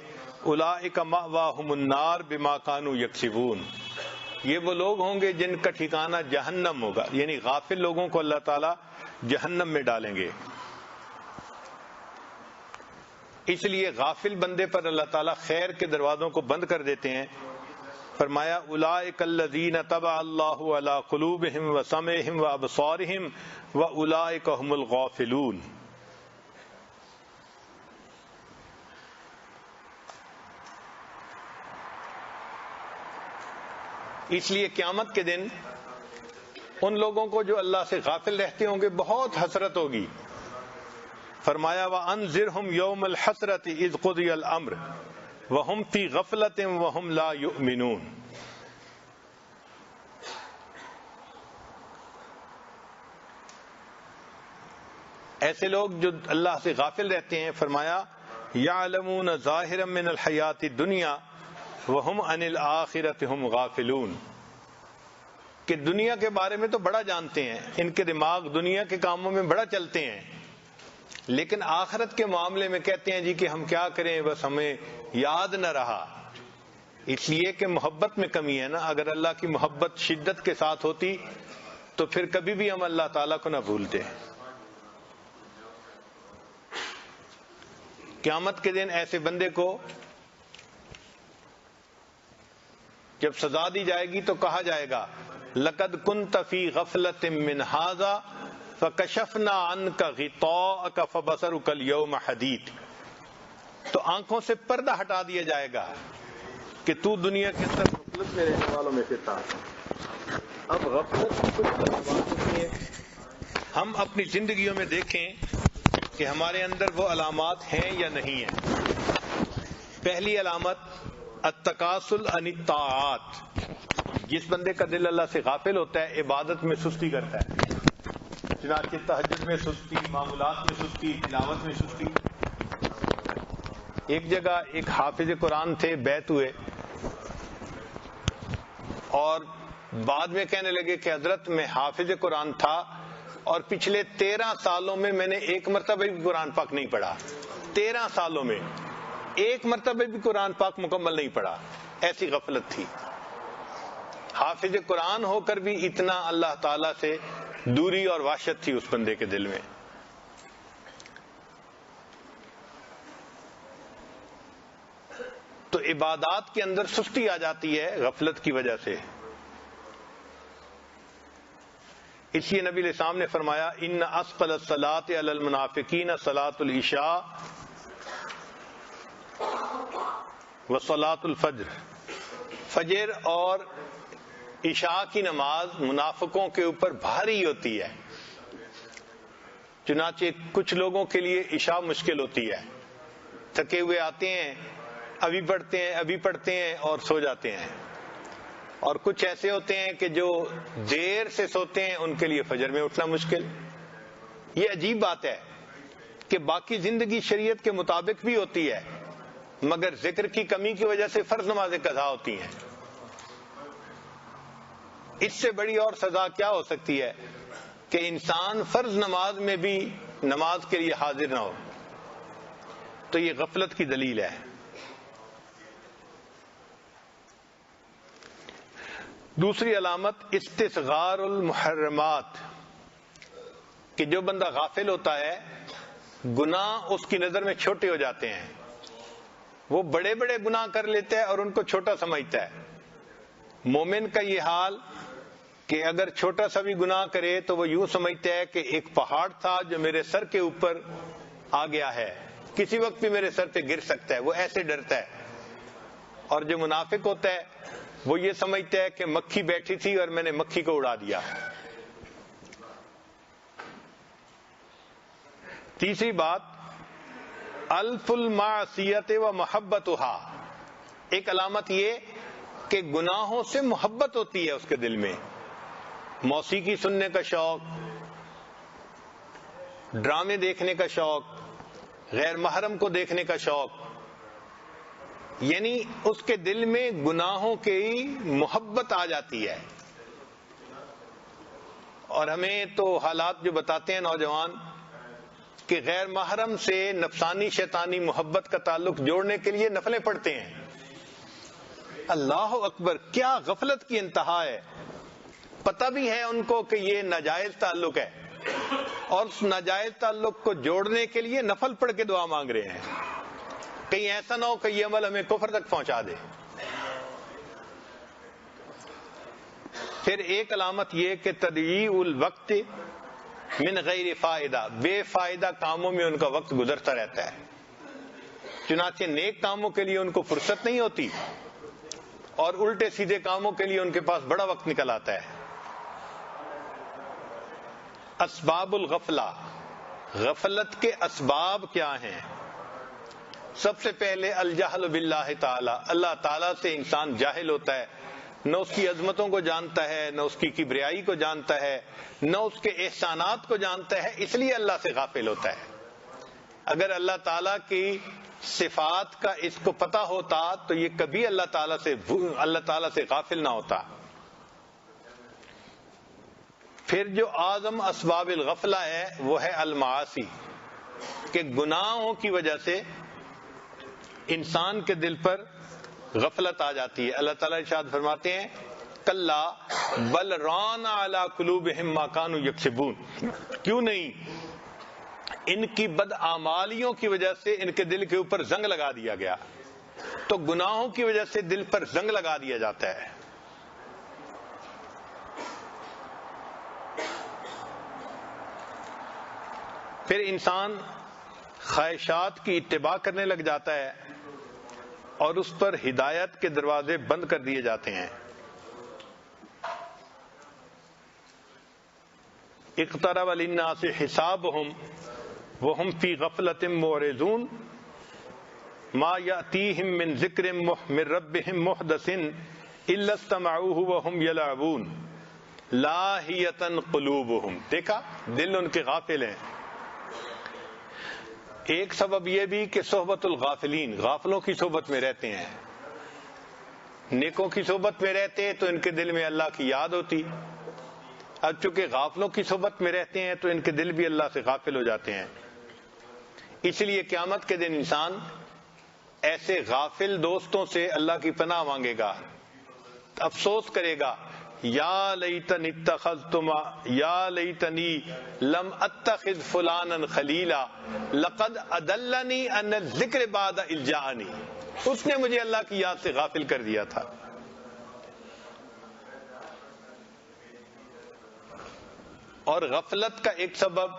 اولئک مأواہم النار بما کانوا یکسبون، یہ وہ لوگ ہوں گے جن کا ٹھکانہ جہنم ہوگا. یعنی غافل لوگوں کو اللہ تعالیٰ جہنم میں ڈالیں گے. اس لیے غافل بندے پر اللہ تعالیٰ خیر کے دروازوں کو بند کر دیتے ہیں. فرمایا اولئک الذین طبع اللہ علی قلوبہم وسمعہم وابصارہم واولئک هم الغافلون. اس لیے قیامت کے دن ان لوگوں کو جو اللہ سے غافل رہتے ہوں گے بہت حسرت ہوگی. فرمایا وَأَنذِرْهُمْ يَوْمَ الْحَسْرَةِ إِذْ قُضِيَ الْأَمْرُ وَهُمْ فِي غَفْلَةٍ وَهُمْ لَا يُؤْمِنُونَ. ایسے لوگ جو اللہ سے غافل رہتے ہیں، فرمایا يَعْلَمُونَ ظَاهِرًا مِنَ الْحَيَاةِ الدُّنْيَا وَهُمْ عَنِ الْآخِرَةِ هُمْ غَافِلُونَ. کہ دنیا کے بارے میں تو بڑا جانتے ہیں، ان کے دماغ دنیا کے کاموں میں بڑا چلتے ہیں، لیکن آخرت کے معاملے میں کہتے ہیں جی کہ ہم کیا کریں، بس ہمیں یاد نہ رہا. اس لیے کہ محبت میں کمی ہے نا. اگر اللہ کی محبت شدت کے ساتھ ہوتی تو پھر کبھی بھی ہم اللہ تعالیٰ کو نہ بھولتے. قیامت کے دن ایسے بندے کو جب سزا دی جائے گی تو کہا جائے گا لَقَدْ كُنْتَ فِي غَفْلَةٍ مِّنْ هَٰذَا فَكَشَفْنَا عَنْكَ غِطَاءَكَ فَبَصَرُكَ الْيَوْمَ حَدِيدٌ. تو آنکھوں سے پردہ ہٹا دیا جائے گا کہ تو دنیا کے اندر غفلت میں رہنے والوں میں سے تھا. اب غفلت کی کچھ علامات ہوتی ہیں، ہم اپنی زندگیوں میں دیکھیں کہ ہمارے اندر وہ علامات ہیں یا نہیں ہیں. پہلی علامت التکاسل عن الطاعات. جس بندے کا دل اللہ سے غافل ہوتا ہے عبادت میں سستی کرتا ہے. چنانچہ تہجد میں سستی، معمولات میں سستی، تلاوت میں سستی. ایک جگہ ایک حافظ قرآن تھے، بیعت ہوئے اور بعد میں کہنے لگے کہ حضرت میں حافظ قرآن تھا اور پچھلے 13 سالوں میں میں نے ایک مرتبہ بھی قرآن پاک نہیں پڑھا. 13 سالوں میں ایک مرتبہ بھی قرآن پاک مکمل نہیں پڑھا. ایسی غفلت تھی. حافظ قرآن ہو کر بھی اتنا اللہ تعالیٰ سے دوری اور وحشت تھی اس بندے کے دل میں. تو عبادات کے اندر سستی آ جاتی ہے غفلت کی وجہ سے. اس لیے نبی علیہ السلام نے فرمایا ان اثقل الصلاۃ علی المنافقین صلاۃ العشاء وصلاۃ الفجر. فجر اور عشاء کی نماز منافقوں کے اوپر بھاری ہوتی ہے. چنانچہ کچھ لوگوں کے لیے عشاء مشکل ہوتی ہے، تھکے ہوئے آتے ہیں، ابھی پڑھتے ہیں اور سو جاتے ہیں. اور کچھ ایسے ہوتے ہیں کہ جو دیر سے سوتے ہیں، ان کے لیے فجر میں اٹھنا مشکل. یہ عجیب بات ہے کہ باقی زندگی شریعت کے مطابق بھی ہوتی ہے مگر ذکر کی کمی کی وجہ سے فرض نمازیں قضا ہوتی ہیں. اس سے بڑی اور سزا کیا ہو سکتی ہے کہ انسان فرض نماز میں بھی نماز کے لیے حاضر نہ ہو. تو یہ غفلت کی دلیل ہے. دوسری علامت استصغار المحرمات، کہ جو بندہ غافل ہوتا ہے گناہ اس کی نظر میں چھوٹے ہو جاتے ہیں. وہ بڑے بڑے گناہ کر لیتا ہے اور ان کو چھوٹا سمجھتا ہے. مومن کا یہ حال کہ اگر چھوٹا سا بھی گناہ کرے تو وہ یوں سمجھتا ہے کہ ایک پہاڑ تھا جو میرے سر کے اوپر آ گیا ہے، کسی وقت بھی میرے سر پہ گر سکتا ہے، وہ ایسے ڈرتا ہے. اور جو منافق ہوتا ہے وہ یہ سمجھتا ہے کہ مکھی بیٹھی تھی اور میں نے مکھی کو اڑا دیا. تیسری بات الف المعصیت و محبتها، ایک علامت یہ کہ گناہوں سے محبت ہوتی ہے اس کے دل میں. موسیقی سننے کا شوق، ڈرامے دیکھنے کا شوق، غیر محرم کو دیکھنے کا شوق، یعنی اس کے دل میں گناہوں کی محبت آ جاتی ہے. اور ہمیں تو حالات جو بتاتے ہیں نوجوان کہ غیر محرم سے نفسانی شیطانی محبت کا تعلق جوڑنے کے لیے نفلیں پڑھتے ہیں. اللہ اکبر، کیا غفلت کی انتہا ہے. پتہ بھی ہے ان کو کہ یہ ناجائز تعلق ہے اور اس ناجائز تعلق کو جوڑنے کے لیے نفل پڑھ کے دعا مانگ رہے ہیں. کہیں ایسا نہ ہو کہ یہ عمل ہمیں کفر تک پہنچا دے. پھر ایک علامت یہ کہ تضییع الوقت من غیر فائدہ، بے فائدہ کاموں میں ان کا وقت گزرتا رہتا ہے. چنانچہ نیک کاموں کے لیے ان کو فرصت نہیں ہوتی اور الٹے سیدھے کاموں کے لیے ان کے پاس بڑا وقت نکل آتا ہے. اسباب الغفلہ، غفلت کے اسباب کیا ہیں؟ سب سے پہلے الجہل باللہ تعالی، اللہ تعالیٰ سے انسان جاہل ہوتا ہے، نہ اس کی عظمتوں کو جانتا ہے، نہ اس کی کبریائی کو جانتا ہے، نہ اس کے احسانات کو جانتا ہے، اس لیے اللہ سے غافل ہوتا ہے. اگر اللہ تعالیٰ کی صفات کا اس کو پتہ ہوتا تو یہ کبھی اللہ تعالیٰ سے غافل نہ ہوتا. پھر جو اعظم اسباب الغفلہ ہے وہ ہے المعاصی، کہ گناہوں کی وجہ سے انسان کے دل پر غفلت آ جاتی ہے. اللہ تعالیٰ ارشاد فرماتے ہیں کلا بل ران علی قلوبہم ما کانوا یکسبون، کیوں نہیں، ان کی بدعمالیوں کی وجہ سے ان کے دل کے اوپر زنگ لگا دیا گیا. تو گناہوں کی وجہ سے دل پر زنگ لگا دیا جاتا ہے. پھر انسان خواہشات کی اتباع کرنے لگ جاتا ہے اور اس پر ہدایت کے دروازے بند کر دیے جاتے ہیں. اقترب للناس حسابهم وهم في غفلة معرضون ما يأتيهم من ذکر من ربهم محدث الا استمعوه وهم يلعبون لاہیۃ قلوبهم. دیکھا، دل ان کے غافل ہیں. ایک سبب یہ بھی کہ صحبت الغافلین، غافلوں کی صحبت میں رہتے ہیں. نیکوں کی صحبت میں رہتے تو ان کے دل میں اللہ کی یاد ہوتی. اب چونکہ غافلوں کی صحبت میں رہتے ہیں تو ان کے دل بھی اللہ سے غافل ہو جاتے ہیں. اس لیے قیامت کے دن انسان ایسے غافل دوستوں سے اللہ کی پناہ مانگے گا، افسوس کرے گا، یا لیتنی لم اتخذ فلانا خلیلا لقد اضلنی عن الذکر بعد اذ جاءنی، اس نے مجھے اللہ کی یاد سے غافل کر دیا تھا. اور غفلت کا ایک سبب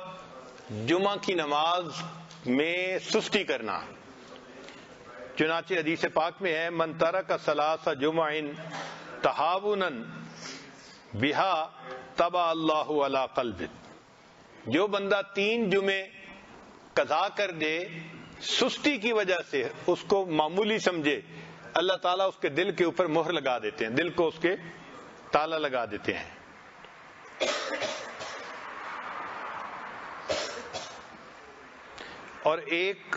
جمعہ کی نماز میں سستی کرنا. چنانچہ حدیث پاک میں ہے من ترک ثلاث جمع تہاونا بہا طبع اللہ علی قلب، جو بندہ 3 جمعے قضا کر دے سستی کی وجہ سے، اس کو معمولی سمجھے، اللہ تعالیٰ اس کے دل کے اوپر مہر لگا دیتے ہیں، دل کو اس کے تالا لگا دیتے ہیں. اور ایک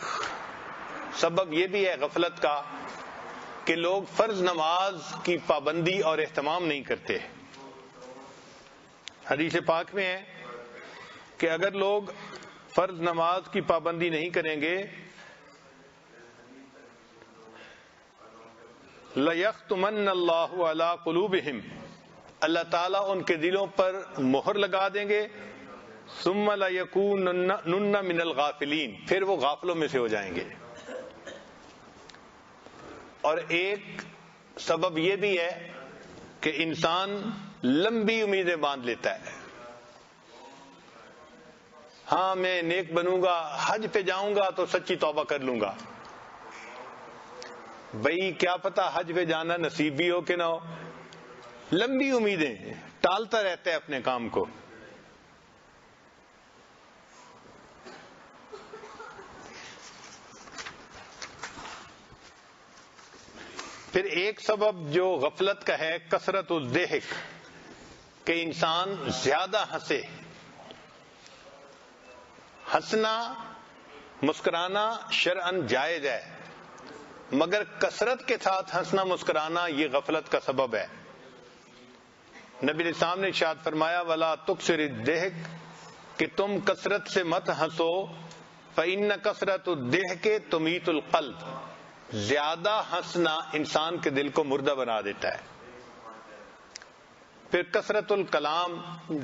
سبب یہ بھی ہے غفلت کا کہ لوگ فرض نماز کی پابندی اور اہتمام نہیں کرتے. حدیث پاک میں ہے کہ اگر لوگ فرض نماز کی پابندی نہیں کریں گے لَيَخْتُمَنَّ اللَّهُ عَلَىٰ قُلُوبِهِمْ، اللہ تعالیٰ ان کے دلوں پر مہر لگا دیں گے. ثُمَّ لَيَكُونُنَّ مِنَ الْغَافِلِينَ، پھر وہ غافلوں میں سے ہو جائیں گے. اور ایک سبب یہ بھی ہے کہ انسان لمبی امیدیں باندھ لیتا ہے. ہاں میں نیک بنوں گا، حج پہ جاؤں گا تو سچی توبہ کر لوں گا. بھئی کیا پتا حج پہ جانا نصیب بھی ہو کہ نہ ہو. لمبی امیدیں، ٹالتا رہتا ہے اپنے کام کو. پھر ایک سبب جو غفلت کا ہے کثرت الضحک، کہ انسان زیادہ ہنسے. ہنسنا مسکرانا شرعاً جائز ہے، مگر کثرت کے ساتھ ہنسنا مسکرانا یہ غفلت کا سبب ہے. نبی علیہ السلام نے ارشاد فرمایا وَلَا تُكْثِرِ الضِّحْكَ، کہ تم کثرت سے مت ہنسو. فَإِنَّ كَثْرَةُ الضِّحْكِ تُمِيتُ الْقَلْبَ، زیادہ ہنسنا انسان کے دل کو مردہ بنا دیتا ہے. پھر کثرت الکلام،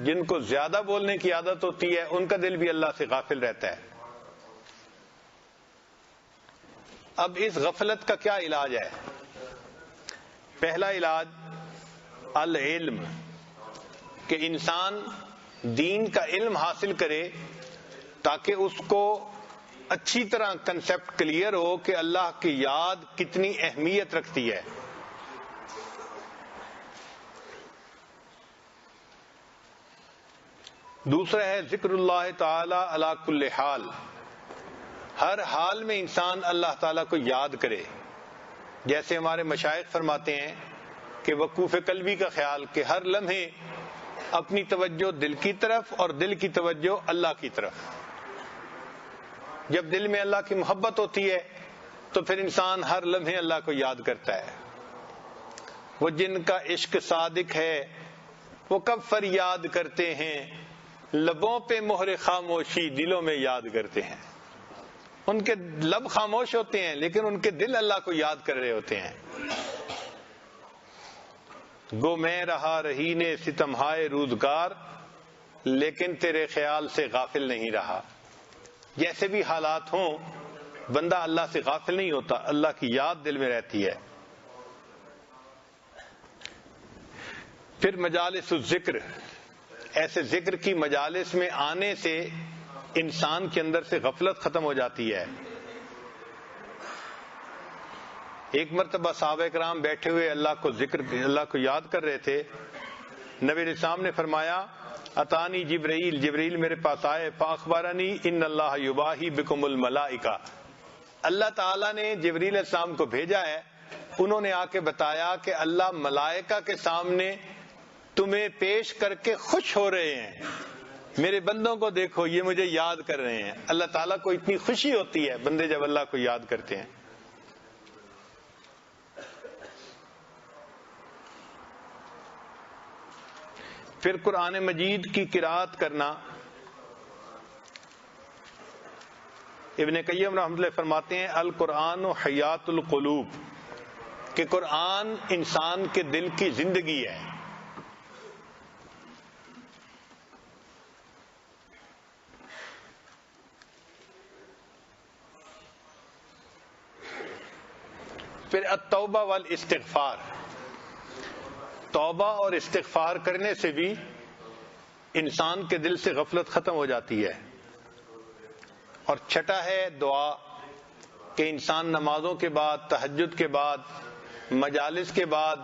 جن کو زیادہ بولنے کی عادت ہوتی ہے ان کا دل بھی اللہ سے غافل رہتا ہے. اب اس غفلت کا کیا علاج ہے؟ پہلا علاج العلم، کہ انسان دین کا علم حاصل کرے تاکہ اس کو اچھی طرح کنسپٹ کلیئر ہو کہ اللہ کی یاد کتنی اہمیت رکھتی ہے. دوسرا ہے ذکر اللہ تعالی علی کل حال، ہر حال میں انسان اللہ تعالیٰ کو یاد کرے. جیسے ہمارے مشائخ فرماتے ہیں کہ وقوف قلبی کا خیال، کہ ہر لمحے اپنی توجہ دل کی طرف اور دل کی توجہ اللہ کی طرف. جب دل میں اللہ کی محبت ہوتی ہے تو پھر انسان ہر لمحے اللہ کو یاد کرتا ہے. وہ جن کا عشق صادق ہے وہ کب فریاد کرتے ہیں، لبوں پہ مہر خاموشی دلوں میں یاد کرتے ہیں. ان کے لب خاموش ہوتے ہیں لیکن ان کے دل اللہ کو یاد کر رہے ہوتے ہیں. گو میں رہا رہی نے ستمہائے روزگار، لیکن تیرے خیال سے غافل نہیں رہا. جیسے بھی حالات ہوں بندہ اللہ سے غافل نہیں ہوتا، اللہ کی یاد دل میں رہتی ہے. پھر مجالس الذکر، ایسے ذکر کی مجالس میں آنے سے انسان کے اندر سے غفلت ختم ہو جاتی ہے. ایک مرتبہ صحابہ کرام بیٹھے ہوئے اللہ کو یاد کر رہے تھے. نبی علیہ السلام نے فرمایا اتانی جبریل میرے پاس آئے، فاخبرنی ان اللہ یباہی بکم الملائکہ، اللہ تعالیٰ نے جبریل علیہ السلام کو بھیجا ہے، انہوں نے آ کے بتایا کہ اللہ ملائکہ کے سامنے تمہیں پیش کر کے خوش ہو رہے ہیں. میرے بندوں کو دیکھو یہ مجھے یاد کر رہے ہیں. اللہ تعالیٰ کو اتنی خوشی ہوتی ہے بندے جب اللہ کو یاد کرتے ہیں. پھر قرآن مجید کی قرأت کرنا. ابن قیم رحمۃ اللہ فرماتے ہیں القرآن و حیات القلوب، کہ قرآن انسان کے دل کی زندگی ہے. پھر التوبہ والاستغفار، توبہ اور استغفار کرنے سے بھی انسان کے دل سے غفلت ختم ہو جاتی ہے. اور چھٹا ہے دعا، کہ انسان نمازوں کے بعد، تہجد کے بعد، مجالس کے بعد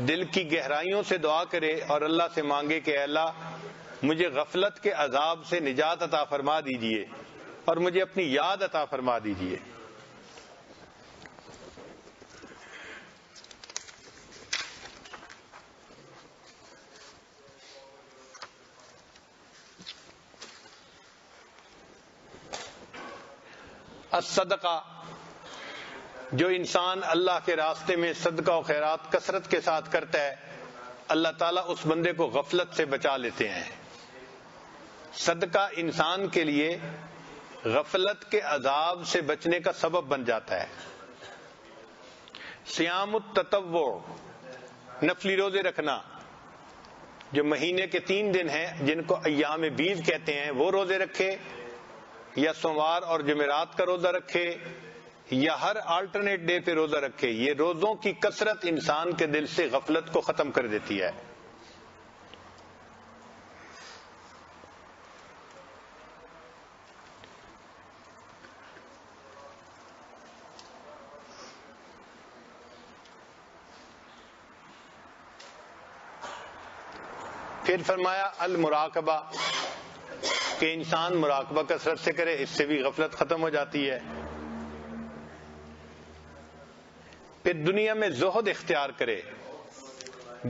دل کی گہرائیوں سے دعا کرے اور اللہ سے مانگے کہ اے اللہ مجھے غفلت کے عذاب سے نجات عطا فرما دیجئے اور مجھے اپنی یاد عطا فرما دیجئے. الصدقہ، جو انسان اللہ کے راستے میں صدقہ و خیرات کثرت کے ساتھ کرتا ہے اللہ تعالیٰ اس بندے کو غفلت سے بچا لیتے ہیں۔ صدقہ انسان کے لیے غفلت کے عذاب سے بچنے کا سبب بن جاتا ہے۔ صیام التطوع، نفلی روزے رکھنا، جو مہینے کے 3 دن ہیں جن کو ایام بیض کہتے ہیں، وہ روزے رکھے، یا سوموار اور جمعرات کا روزہ رکھے، یا ہر آلٹرنیٹ ڈے پہ روزہ رکھے۔ یہ روزوں کی کثرت انسان کے دل سے غفلت کو ختم کر دیتی ہے۔ پھر فرمایا المراقبہ، کہ انسان مراقبہ کثرت سے کرے، اس سے بھی غفلت ختم ہو جاتی ہے۔ پھر دنیا میں زہد اختیار کرے،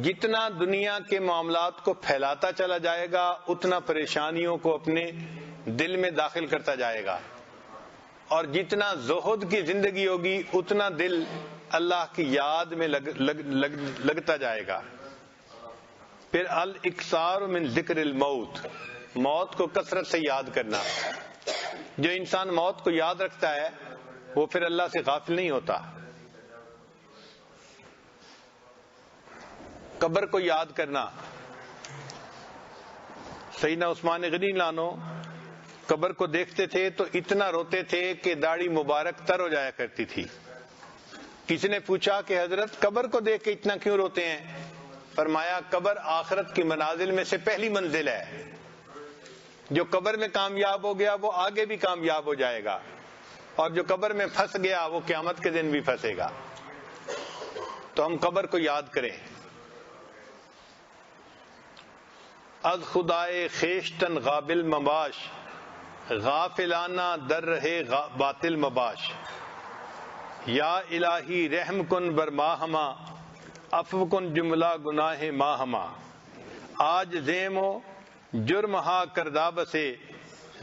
جتنا دنیا کے معاملات کو پھیلاتا چلا جائے گا اتنا پریشانیوں کو اپنے دل میں داخل کرتا جائے گا، اور جتنا زہد کی زندگی ہوگی اتنا دل اللہ کی یاد میں لگتا جائے گا۔ پھر الاکثار من ذکر الموت، موت کو کثرت سے یاد کرنا۔ جو انسان موت کو یاد رکھتا ہے وہ پھر اللہ سے غافل نہیں ہوتا۔ قبر کو یاد کرنا، سیدنا عثمان غنی لانو قبر کو دیکھتے تھے تو اتنا روتے تھے کہ داڑھی مبارک تر ہو جایا کرتی تھی۔ کسی نے پوچھا کہ حضرت قبر کو دیکھ کے اتنا کیوں روتے ہیں؟ فرمایا قبر آخرت کی منازل میں سے پہلی منزل ہے، جو قبر میں کامیاب ہو گیا وہ آگے بھی کامیاب ہو جائے گا، اور جو قبر میں پھنس گیا وہ قیامت کے دن بھی پھنسے گا۔ تو ہم قبر کو یاد کریں۔ از خدائے خیشتن غابل مباش، غافلانہ در رہے باطل مباش، یا الہی رحم کن بر ماہما، عفو کن جملہ گناہ ماہما، آج زیم و جرم ہا کردہ بسے،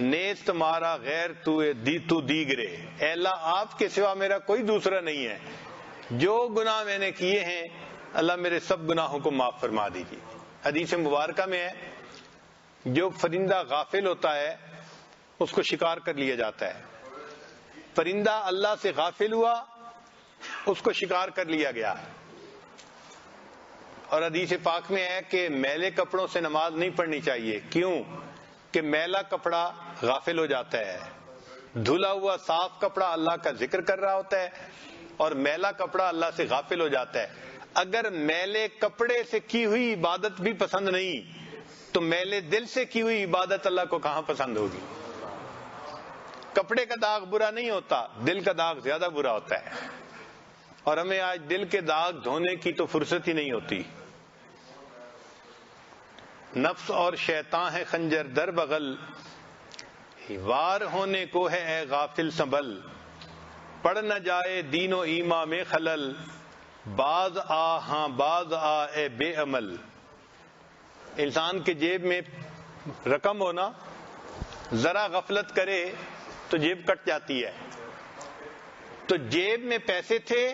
نیست مارا غیر تو دیگرے۔ اے اللہ آپ کے سوا میرا کوئی دوسرا نہیں ہے، جو گناہ میں نے کیے ہیں اللہ میرے سب گناہوں کو معاف فرما دیجیے۔ حدیث مبارکہ میں ہے جو پرندہ غافل ہوتا ہے اس کو شکار کر لیا جاتا ہے۔ پرندہ اللہ سے غافل ہوا، اس کو شکار کر لیا گیا۔ اور حدیث پاک میں ہے کہ میلے کپڑوں سے نماز نہیں پڑھنی چاہیے۔ کیوں؟ کہ میلا کپڑا غافل ہو جاتا ہے، دھلا ہوا صاف کپڑا اللہ کا ذکر کر رہا ہوتا ہے، اور میلا کپڑا اللہ سے غافل ہو جاتا ہے۔ اگر میلے کپڑے سے کی ہوئی عبادت بھی پسند نہیں تو میلے دل سے کی ہوئی عبادت اللہ کو کہاں پسند ہوگی؟ کپڑے کا داغ برا نہیں ہوتا، دل کا داغ زیادہ برا ہوتا ہے، اور ہمیں آج دل کے داغ دھونے کی تو فرصت ہی نہیں ہوتی۔ نفس اور شیطان ہے خنجر در بغل، وار ہونے کو ہے اے غافل سنبھل، پڑ نہ جائے دین و ایمان میں خلل، باز آ ہاں باز آ اے بے عمل۔ انسان کے جیب میں رقم ہونا، ذرا غفلت کرے تو جیب کٹ جاتی ہے۔ تو جیب میں پیسے تھے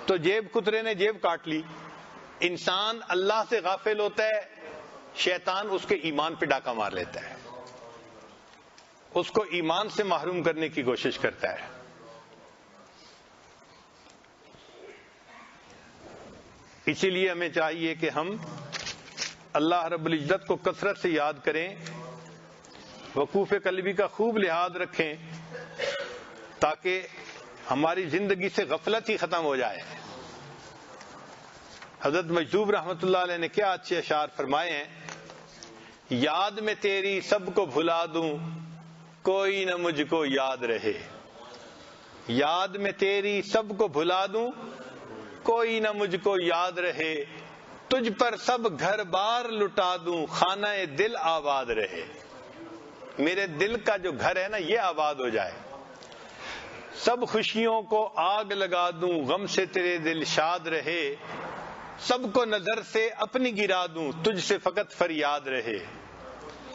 تو جیب کترے نے جیب کاٹ لی۔ انسان اللہ سے غافل ہوتا ہے، شیطان اس کے ایمان پہ ڈاکہ مار لیتا ہے، اس کو ایمان سے محروم کرنے کی کوشش کرتا ہے۔ اسی لیے ہمیں چاہیے کہ ہم اللہ رب العزت کو کثرت سے یاد کریں، وقوف قلبی کا خوب لحاظ رکھیں، تاکہ ہماری زندگی سے غفلت ہی ختم ہو جائے۔ حضرت مجذوب رحمۃ اللہ علیہ نے کیا اچھے اشعار فرمائے ہیں، یاد میں تیری سب کو بھلا دوں کوئی نہ مجھ کو یاد رہے، یاد میں تیری سب کو بھلا دوں کوئی نہ مجھ کو یاد رہے، تجھ پر سب گھر بار لٹا دوں خانہ دل آباد رہے۔ میرے دل کا جو گھر ہے نا یہ آباد ہو جائے، سب خوشیوں کو آگ لگا دوں غم سے تیرے دل شاد رہے، سب کو نظر سے اپنی گرا دوں تجھ سے فقط فریاد رہے،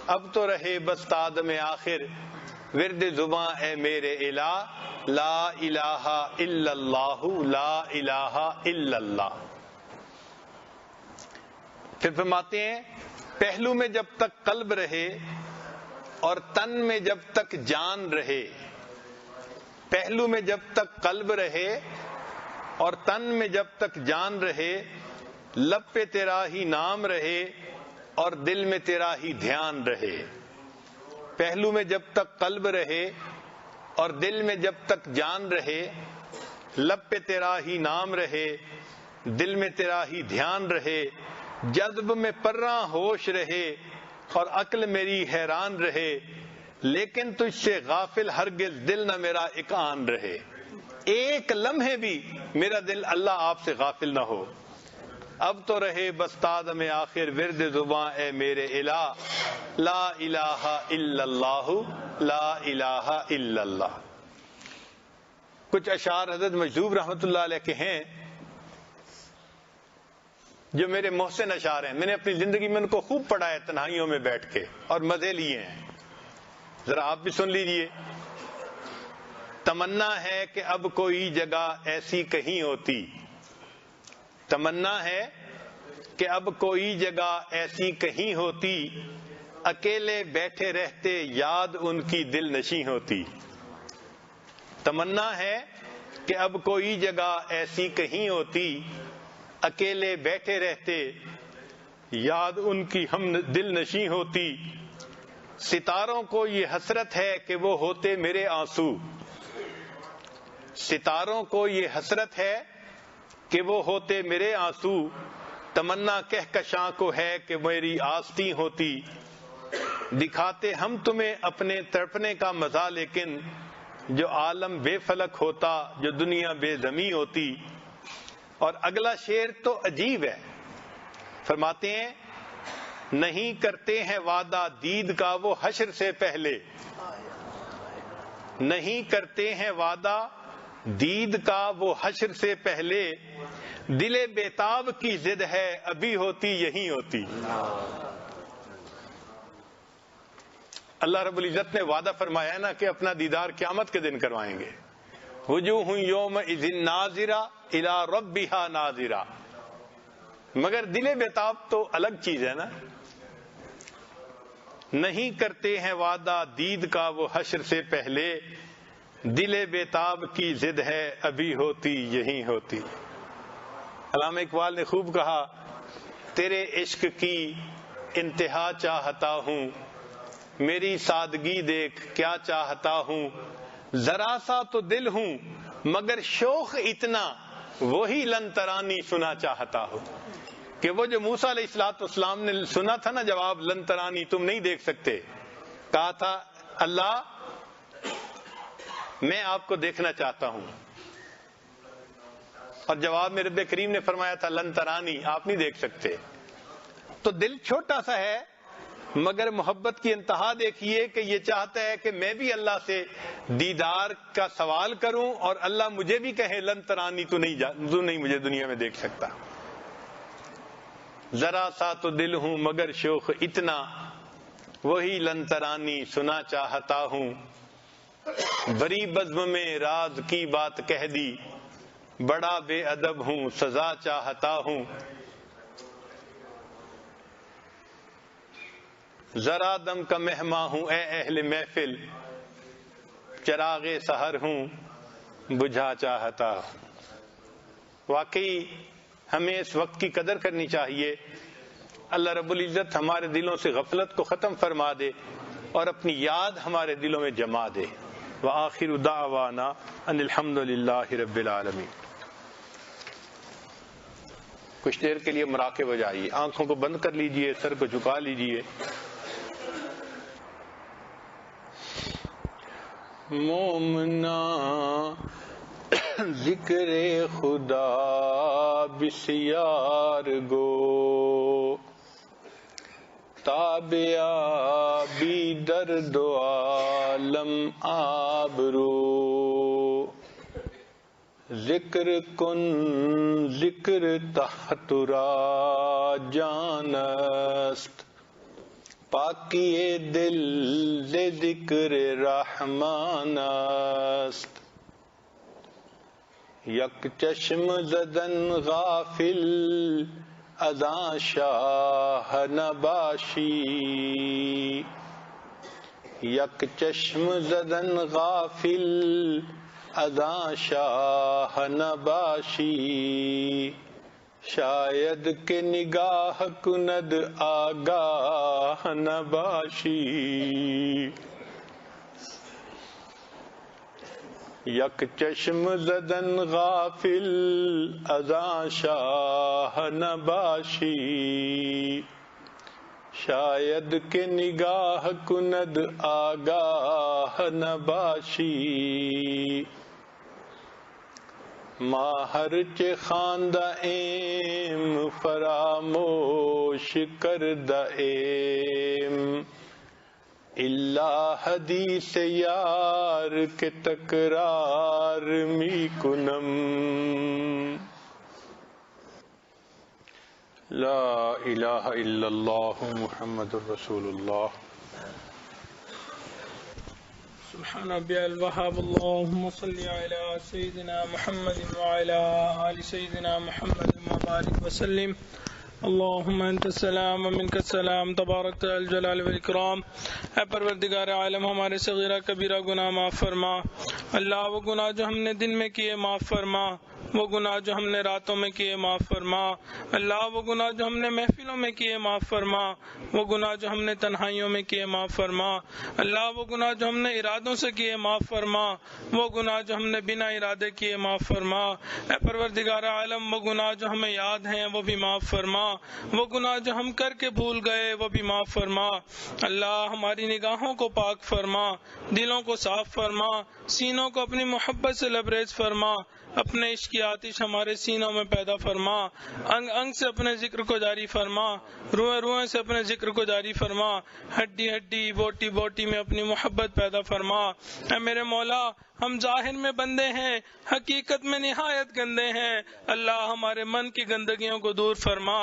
اب تو رہے بس تاد میں آخر ورد زباں اے میرے الہ، لا الہ الا اللہ، لا الہ الا اللہ۔ پھر فرماتے ہیں پہلو میں جب تک قلب رہے اور تن میں جب تک جان رہے، پہلو میں جب تک قلب رہے اور تن میں جب تک جان رہے، لب پہ تیرا ہی نام رہے اور دل میں تیرا ہی دھیان رہے۔ پہلو میں جب تک قلب رہے اور دل میں جب تک جان رہے، لب پہ تیرا ہی نام رہے، دل میں تیرا ہی دھیان رہے، جذب میں پرراں ہوش رہے اور عقل میری حیران رہے، لیکن تجھ سے غافل ہرگز دل نہ میرا ایک آن رہے۔ ایک لمحے بھی میرا دل اللہ آپ سے غافل نہ ہو۔ اب تو رہے بس تادم آخر ورد زباں اے میرے الہ، لا الہ الا اللہ، لا الہ الا اللہ۔ کچھ اشعار حضرت مجذوب رحمۃ اللہ علیہ کے ہیں جو میرے محسن اشعار ہیں، میں نے اپنی زندگی میں ان کو خوب پڑھا ہے تنہائیوں میں بیٹھ کے اور مزے لیے ہیں، ذرا آپ بھی سن لیجئے۔ تمنا ہے کہ اب کوئی جگہ ایسی کہیں ہوتی، تمنا ہے کہ اب کوئی جگہ ایسی کہیں ہوتی، اکیلے بیٹھے رہتے یاد ان کی دل نشیں ہوتی۔ تمنا ہے کہ اب کوئی جگہ ایسی کہیں ہوتی، اکیلے بیٹھے رہتے یاد ان کی ہم دل نشیں ہوتی۔ ستاروں کو یہ حسرت ہے کہ وہ ہوتے میرے آنسو، ستاروں کو یہ حسرت ہے کہ وہ ہوتے میرے آنسو، تمنا کہکشاں کو ہے کہ میری آستی ہوتی۔ دکھاتے ہم تمہیں اپنے تڑپنے کا مزہ، لیکن جو عالم بے فلک ہوتا، جو دنیا بے زمیں ہوتی۔ اور اگلا شعر تو عجیب ہے، فرماتے ہیں نہیں کرتے ہیں وعدہ دید کا وہ حشر سے پہلے، نہیں کرتے ہیں وعدہ دید کا وہ حشر سے پہلے، دل بیتاب کی ضد ہے ابھی ہوتی یہی ہوتی۔ اللہ رب العزت نے وعدہ فرمایا ہے نا کہ اپنا دیدار قیامت کے دن کروائیں گے۔ وجوہ یومئذ ناظرہ الی ربہا ناظرہ، مگر دل بیتاب تو الگ چیز ہے نا۔ نہیں کرتے ہیں وعدہ دید کا وہ حشر سے پہلے، دل بیتاب کی ضد ہے ابھی ہوتی یہی ہوتی۔ علامہ اقبال نے خوب کہا تیرے عشق کی انتہا چاہتا ہوں، میری سادگی دیکھ کیا چاہتا ہوں، ذرا سا تو دل ہوں مگر شوق اتنا، وہی لن ترانی سنا چاہتا ہوں۔ کہ وہ جو موسیٰ علیہ السلام نے سنا تھا نا جواب، لن ترانی تم نہیں دیکھ سکتے، کہا تھا اللہ میں آپ کو دیکھنا چاہتا ہوں، اور جواب میں رب کریم نے فرمایا تھا لن ترانی آپ نہیں دیکھ سکتے۔ تو دل چھوٹا سا ہے مگر محبت کی انتہا دیکھیے کہ یہ چاہتا ہے کہ میں بھی اللہ سے دیدار کا سوال کروں اور اللہ مجھے بھی کہے لن ترانی تو نہیں مجھے دنیا میں دیکھ سکتا۔ ذرا سا تو دل ہوں مگر شوق اتنا، وہی لن ترانی سنا چاہتا ہوں، بری بزم میں راز کی بات کہہ دی، بڑا بے ادب ہوں سزا چاہتا ہوں۔ ذرا دم کا مہماں ہوں اے اہل محفل، چراغ سحر ہوں بجھا چاہتا ہوں۔ واقعی ہمیں اس وقت کی قدر کرنی چاہیے۔ اللہ رب العزت ہمارے دلوں سے غفلت کو ختم فرما دے اور اپنی یاد ہمارے دلوں میں جما دے۔ وآخر دعوانا ان الحمد للہ رب العالمین۔ کچھ دیر کے لیے مراقب ہو جائیے، آنکھوں کو بند کر لیجئے، سر کو جھکا لیجئے۔ مومنا ذکر خدا بسیار گو، تابعہ بی درد و عالم آبرو، ذکر کن ذکر تحت را جانست، پاکی دل ز ذکر رحمان است. یک چشم زدن غافل از آن شاه نباشی. یک چشم زدن غافل از آن شاہ نباشی. شاید کہ نگاہ کند آگاہ نباشی. یک چشم زدن غافل از آن شاہ نباشی. شاید کہ نگاہ کند آگاہ نباشی. ما ہرچہ خواندہ ایم فراموش کردہ ایم. الا حدیث یار کے تکرار می کنم. لا الہ الا اللہ محمد الرسول اللہ. سبحان ربی الوہاب. اللہم صلی علی سیدنا محمد وعلی آل سیدنا محمد وبارک وسلم. اللہم انت السلام ومنک السلام تبارک الجلال والاکرام. اے پروردگار عالم ہمارے صغیرہ کبیرہ گناہ معاف فرما. اللہ وہ گناہ جو ہم نے دن میں کیے معاف فرما. وہ گناہ جو ہم نے راتوں میں کیے معاف فرما. اللہ وہ گناہ جو ہم نے محفلوں میں کیے معاف فرما. وہ گناہ جو ہم نے تنہائیوں میں کیے معاف فرما. اللہ وہ گناہ جو ہم نے ارادوں سے کیے معاف فرما. وہ گناہ جو ہم نے بنا ارادے کیے معاف فرما. اے پروردگار عالم وہ گناہ جو ہمیں یاد ہیں وہ بھی معاف فرما. وہ گناہ جو ہم کر کے بھول گئے وہ بھی معاف فرما. اللہ ہماری نگاہوں کو پاک فرما. دلوں کو صاف فرما. سینوں کو اپنی محبت سے لبریز فرما. اپنے عشق کی آتش ہمارے سینوں میں پیدا فرما. انگ انگ سے اپنے ذکر کو جاری فرما. روئے روئے سے اپنے ذکر کو جاری فرما. ہڈی ہڈی بوٹی بوٹی میں اپنی محبت پیدا فرما. اے میرے مولا ہم ظاہر میں بندے ہیں, حقیقت میں نہایت گندے ہیں. اللہ ہمارے من کی گندگیوں کو دور فرما.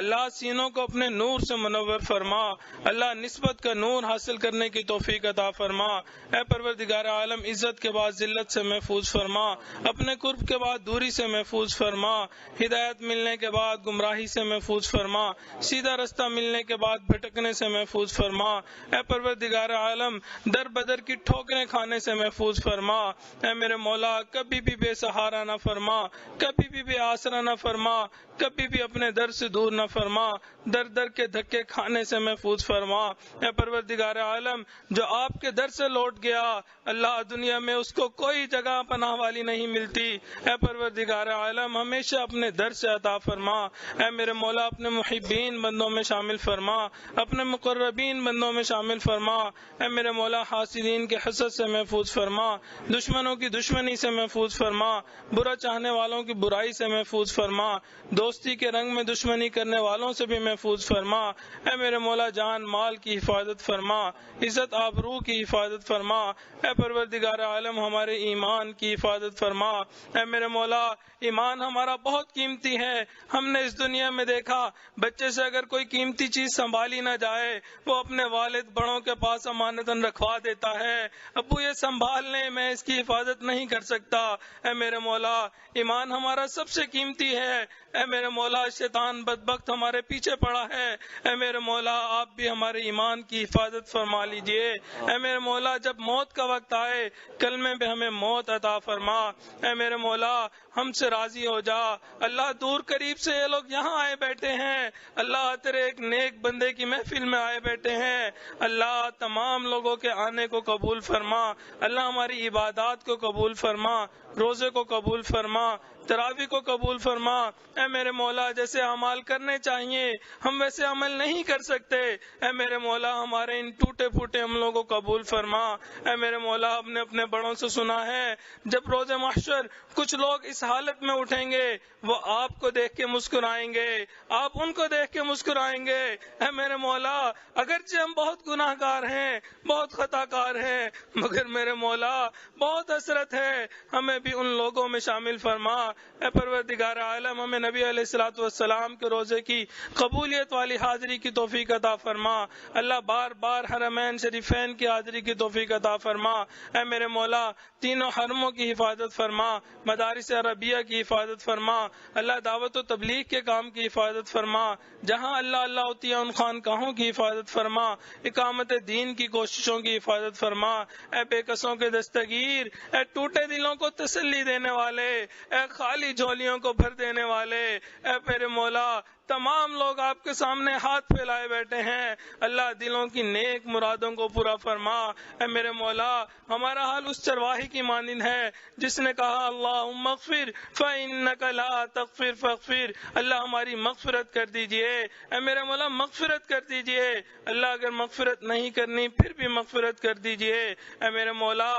اللہ سینوں کو اپنے نور سے منور فرما. اللہ نسبت کا نور حاصل کرنے کی توفیق عطا فرما. اے پروردگار عالم عزت کے بعد ذلت سے محفوظ فرما. اپنے قرب کے بعد دوری سے محفوظ فرما. ہدایت ملنے کے بعد گمراہی سے محفوظ فرما. سیدھا رستہ ملنے کے بعد بھٹکنے سے محفوظ فرما. اے پروردگار عالم در بدر کی ٹھوکریں کھانے سے محفوظ فرما. اے میرے مولا کبھی بھی بے سہارا نہ فرما. کبھی بھی بے آسرا نہ فرما. کبھی بھی اپنے در سے دور نہ فرما. در در کے دھکے کھانے سے محفوظ فرما. اے پروردگار عالم جو آپ کے در سے لوٹ گیا اللہ دنیا میں اس کو کوئی جگہ پناہ والی نہیں ملتی. اے پروردگار عالم ہمیشہ اپنے در سے عطا فرما. اے میرے مولا اپنے محبین بندوں میں شامل فرما. اپنے مقربین بندوں میں شامل فرما. اے میرے مولا حاسدین کے حسد سے محفوظ فرما. دشمنوں کی دشمنی سے محفوظ فرما. برا چاہنے والوں کی برائی سے محفوظ فرما. دوستی کے رنگ میں دشمنی کرنے والوں سے بھی محفوظ فرما. اے میرے مولا جان مال کی حفاظت فرما. عزت آبرو کی حفاظت فرما. اے پروردگار عالم ہمارے ایمان کی حفاظت فرما. اے میرے مولا ایمان ہمارا بہت قیمتی ہے. ہم نے اس دنیا میں دیکھا بچے سے اگر کوئی قیمتی چیز سنبھالی نہ جائے وہ اپنے والد بڑوں کے پاس امانتاً رکھوا دیتا ہے. ابو یہ سنبھال لیں میں اس کی حفاظت نہیں کر سکتا. اے میرے مولا ایمان ہمارا سب سے قیمتی ہے. اے میرے مولا شیطان بدبخت ہمارے پیچھے پڑا ہے. اے میرے مولا آپ بھی ہمارے ایمان کی حفاظت فرما لیجئے. اے میرے مولا جب موت کا وقت آئے کلمے پہ ہمیں موت عطا فرما. اے میرے مولا ہم سے راضی ہو جا. اللہ دور قریب سے یہ لوگ یہاں آئے بیٹھے ہیں. اللہ تیرے ایک نیک بندے کی محفل میں آئے بیٹھے ہیں. اللہ تمام لوگوں کے آنے کو قبول فرما. اللہ ہماری عبادات کو قبول فرما. روزے کو قبول فرما. تراویح کو قبول فرما. اے میرے مولا جیسے اعمال کرنے چاہیے ہم ویسے عمل نہیں کر سکتے. اے میرے مولا ہمارے ان ٹوٹے پھوٹے عملوں کو قبول فرما. اے میرے مولا ہم نے اپنے بڑوں سے سنا ہے جب روز محشر کچھ لوگ اس حالت میں اٹھیں گے وہ آپ کو دیکھ کے مسکرائیں گے. آپ ان کو دیکھ کے مسکرائیں گے. اے میرے مولا اگرچہ ہم بہت گناہ گار ہیں بہت خطا کار ہیں مگر میرے مولا بہت حسرت ہے ہمیں بھی ان لوگوں میں شامل فرما۔ اے پروردگار عالم ہمیں نبی علیہ الصلوۃ والسلام کے روزے کی قبولیت والی حاضری کی توفیق عطا فرما۔ اللہ بار بار حرمین شریفین کی حاضری کی توفیق عطا فرما۔ اے میرے مولا تینوں حرموں کی حفاظت فرما، مدارس عربیہ کی حفاظت فرما، اللہ دعوت و تبلیغ کے کام کی حفاظت فرما، جہاں اللہ اللہ ہوتی ہے ان خانقاہوں کی حفاظت فرما، اقامت دین کی کوششوں کی حفاظت فرما۔ اے بے کسوں کے دستگیر، اے ٹوٹے دلوں کو تسلی دینے والے، اے خالی جھولیوں کو بھر دینے والے، اے میرے مولا تمام لوگ آپ کے سامنے ہاتھ پھیلائے بیٹھے ہیں، اللہ دلوں کی نیک مرادوں کو پورا فرما۔ اے میرے مولا ہمارا حال اس چرواہی کی مانند ہے جس نے کہا اللہم اغفر فإنک لا تغفر فاغفر، اللہ ہماری مغفرت کر دیجئے۔ اے میرے مولا مغفرت کر دیجئے، اللہ اگر مغفرت نہیں کرنی پھر بھی مغفرت کر دیجئے۔ اے میرے مولا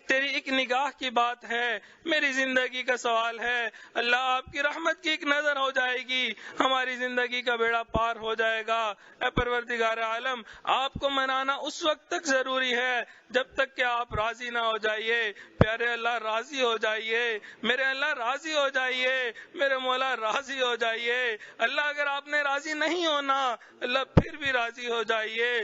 تیری ایک نگاہ کی بات ہے، میری زندگی کا سوال ہے، اللہ آپ کی رحمت کی ایک نظر ہو جائے گی، ہماری زندگی کا بیڑا پار ہو جائے گا۔ اے پروردگار عالم آپ کو منانا اس وقت تک ضروری ہے جب تک کہ آپ راضی نہ ہو جائیے۔ پیارے اللہ راضی ہو جائیے، میرے اللہ راضی ہو جائیے، میرے مولا راضی ہو جائیے۔ اللہ اگر آپ نے راضی نہیں ہونا اللہ پھر بھی راضی ہو جائیے،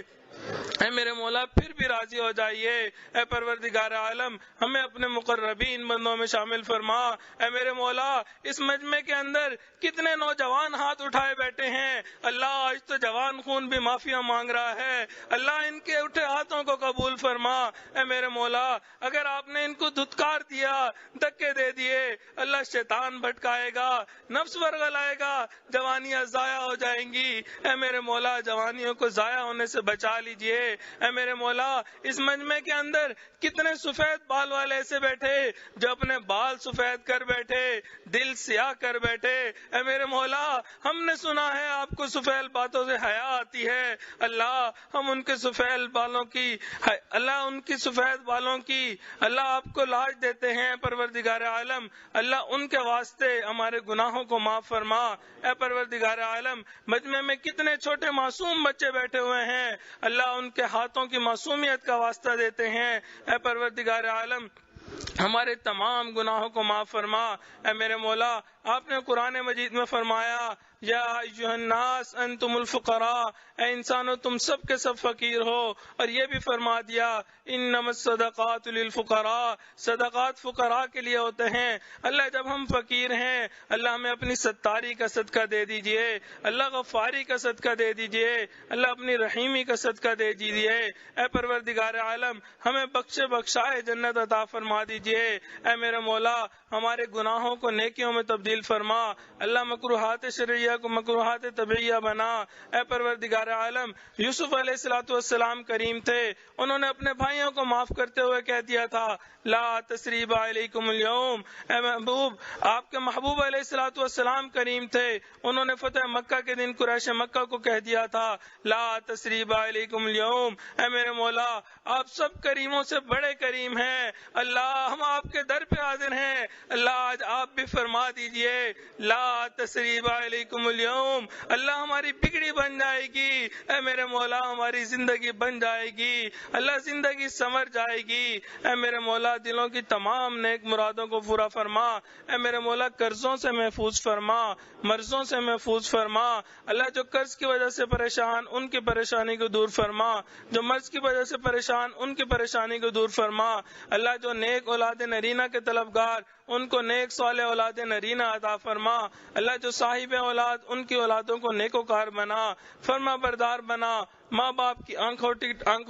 اے میرے مولا پھر بھی راضی ہو جائیے۔ اے پروردگار عالم ہمیں اپنے مقربین بندوں میں شامل فرما۔ اے میرے مولا اس مجمع کے اندر کتنے نوجوان ہاتھ اٹھائے بیٹھے ہیں، اللہ آج تو جوان خون بھی معافیاں مانگ رہا ہے، اللہ ان کے اٹھے ہاتھوں کو قبول فرما۔ اے میرے مولا اگر آپ نے ان کو دھتکار دیا، دھکے دے دیے، اللہ شیطان بھٹکائے گا، نفس ورگلائے گا، جوانیاں ضائع ہو جائیں گی۔ اے میرے مولا جوانیوں کو ضائع ہونے سے بچا لیجئے۔ اے میرے مولا اس مجمع کے اندر کتنے سفید بال والے ایسے بیٹھے جو اپنے بال سفید کر بیٹھے، دل سیاہ کر بیٹھے۔ اے میرے مولا ہم نے سنا ہے آپ کو سفید باتوں سے حیا آتی ہے، اللہ ہم ان کے سفید بالوں کی اللہ آپ کو لاج دیتے ہیں۔ پروردگار عالم اللہ ان کے واسطے ہمارے گناہوں کو معاف فرما۔ اے پروردگار عالم مجمع میں کتنے چھوٹے معصوم بچے بیٹھے ہوئے ہیں، اللہ ان کے ہاتھوں کی معصومیت کا واسطہ دیتے ہیں۔ اے پروردگار عالم ہمارے تمام گناہوں کو معاف فرما۔ اے میرے مولا آپ نے قرآن مجید میں فرمایا یا ایھا الناس انتم الفقراء، اے انسانوں تم سب کے سب فقیر ہو، اور یہ بھی فرما دیا انما الصدقات للفقراء، صدقات فقراء کے لیے ہوتے ہیں۔ اللہ جب ہم فقیر ہیں اللہ ہمیں اپنی ستاری کا صدقہ دے دیجئے، اللہ غفاری کا صدقہ دے دیجئے، اللہ اپنی رحیمی کا صدقہ دے دیجئے۔ اے پروردگار عالم ہمیں بخشے بخشائے جنت عطا فرما دیجئے۔ اے میرے مولا ہمارے گناہوں کو نیکیوں میں تبدیل فرما، اللہ مکروہات شرعیہ کو مکروہات طبعیہ بنا۔ اے پروردگار عالم یوسف علیہ السلام کریم تھے، انہوں نے اپنے بھائیوں کو معاف کرتے ہوئے کہہ دیا تھا لا تثریب علیکم اليوم۔ اے محبوب آپ کے محبوب علیہ السلام کریم تھے، انہوں نے فتح مکہ کے دن قریش مکہ کو کہہ دیا تھا لا تثریب علیکم اليوم۔ اے میرے مولا آپ سب کریموں سے بڑے کریم ہیں، اللہ ہم آپ کے در پہ حاضر ہیں، اللہ آج آپ بھی فرما دیجئے لا تثریب علیکم اليوم، اللہ ہماری بگڑی بن جائے گی، اے میرے مولا ہماری زندگی بن جائے گی، اللہ زندگی سنور جائے گی۔ اے میرے مولا دلوں کی تمام نیک مرادوں کو پورا فرما۔ اے میرے مولا قرضوں سے محفوظ فرما، مرضوں سے محفوظ فرما، اللہ جو قرض کی وجہ سے پریشان ان کی پریشانی کو دور فرما، جو مرض کی وجہ سے پریشان ان کی پریشانی کو دور فرما، اللہ جو نیک اولاد نرینہ کے طلبگار ان کو نیک صالح اولاد نرینہ عطا فرما، اللہ جو صاحب اولاد ان کی اولادوں کو نیکوکار بنا، فرما بردار بنا، ماں باپ کی آنکھوں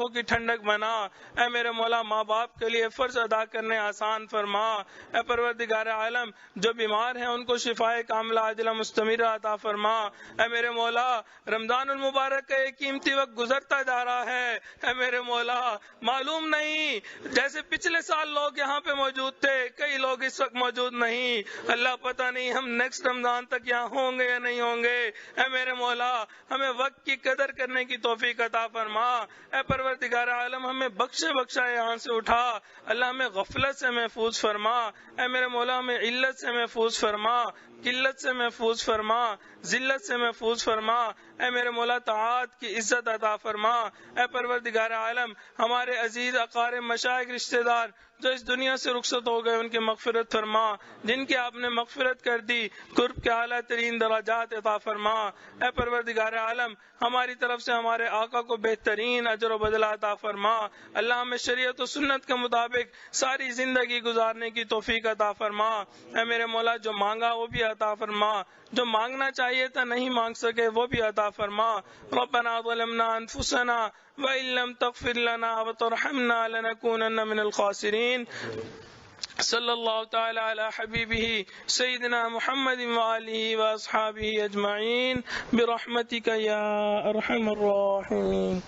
کی ٹھنڈک بنا۔ اے میرے مولا ماں باپ کے لیے فرض ادا کرنے آسان فرما۔ اے پروردگار عالم جو بیمار ہیں ان کو شفائے کاملہ عاجلہ مستمرہ عطا فرما۔ اے میرے مولا رمضان المبارک کا ایک قیمتی وقت گزرتا جا رہا ہے، اے میرے مولا معلوم نہیں جیسے پچھلے سال لوگ یہاں پہ موجود تھے کئی لوگ اس وقت موجود نہیں، اللہ پتہ نہیں ہم نیکسٹ رمضان تک یہاں ہوں گے یا نہیں ہوں گے۔ اے میرے مولا ہمیں وقت کی قدر کرنے کی توفیق عطا فرما۔ اے پروردگار عالم ہمیں بخشے بخشائے یہاں سے اٹھا، اللہ ہمیں غفلت سے محفوظ فرما۔ اے میرے مولا ہمیں علت سے محفوظ فرما، قلت سے محفوظ فرما، ذلت سے محفوظ فرما، اے میرے مولا طاعت کی عزت عطا فرما۔ اے پروردگار عالم، ہمارے عزیز اقارب مشائخ رشتہ دار جو اس دنیا سے رخصت ہو گئے ان کی مغفرت فرما، جن کی آپ نے مغفرت کر دی قرب کے اعلیٰ ترین درجات عطا فرما۔ اے پروردگار عالم، ہماری طرف سے ہمارے آقا کو بہترین اجر و بدلہ عطا فرما۔ اللہ ہمیں شریعت و سنت کے مطابق ساری زندگی گزارنے کی توفیق عطا فرما۔ اے میرے مولا، جو مانگا وہ بھی عطا فرما، جو مانگنا چاہیے تھا نہیں مانگ سکے وہ بھی عطا فرما۔ ربنا ظلمنا انفسنا وَإِن لَّمْ تَغْفِرْ لَنَا وَتَرْحَمْنَا لَنَكُونَنَّ مِنَ الْخَاسِرِينَ۔ صلی اللہ تعالی علی حبیبہ سیدنا محمد وآلہ وأصحابہ اجمعین برحمتک یا ارحم الراحمین۔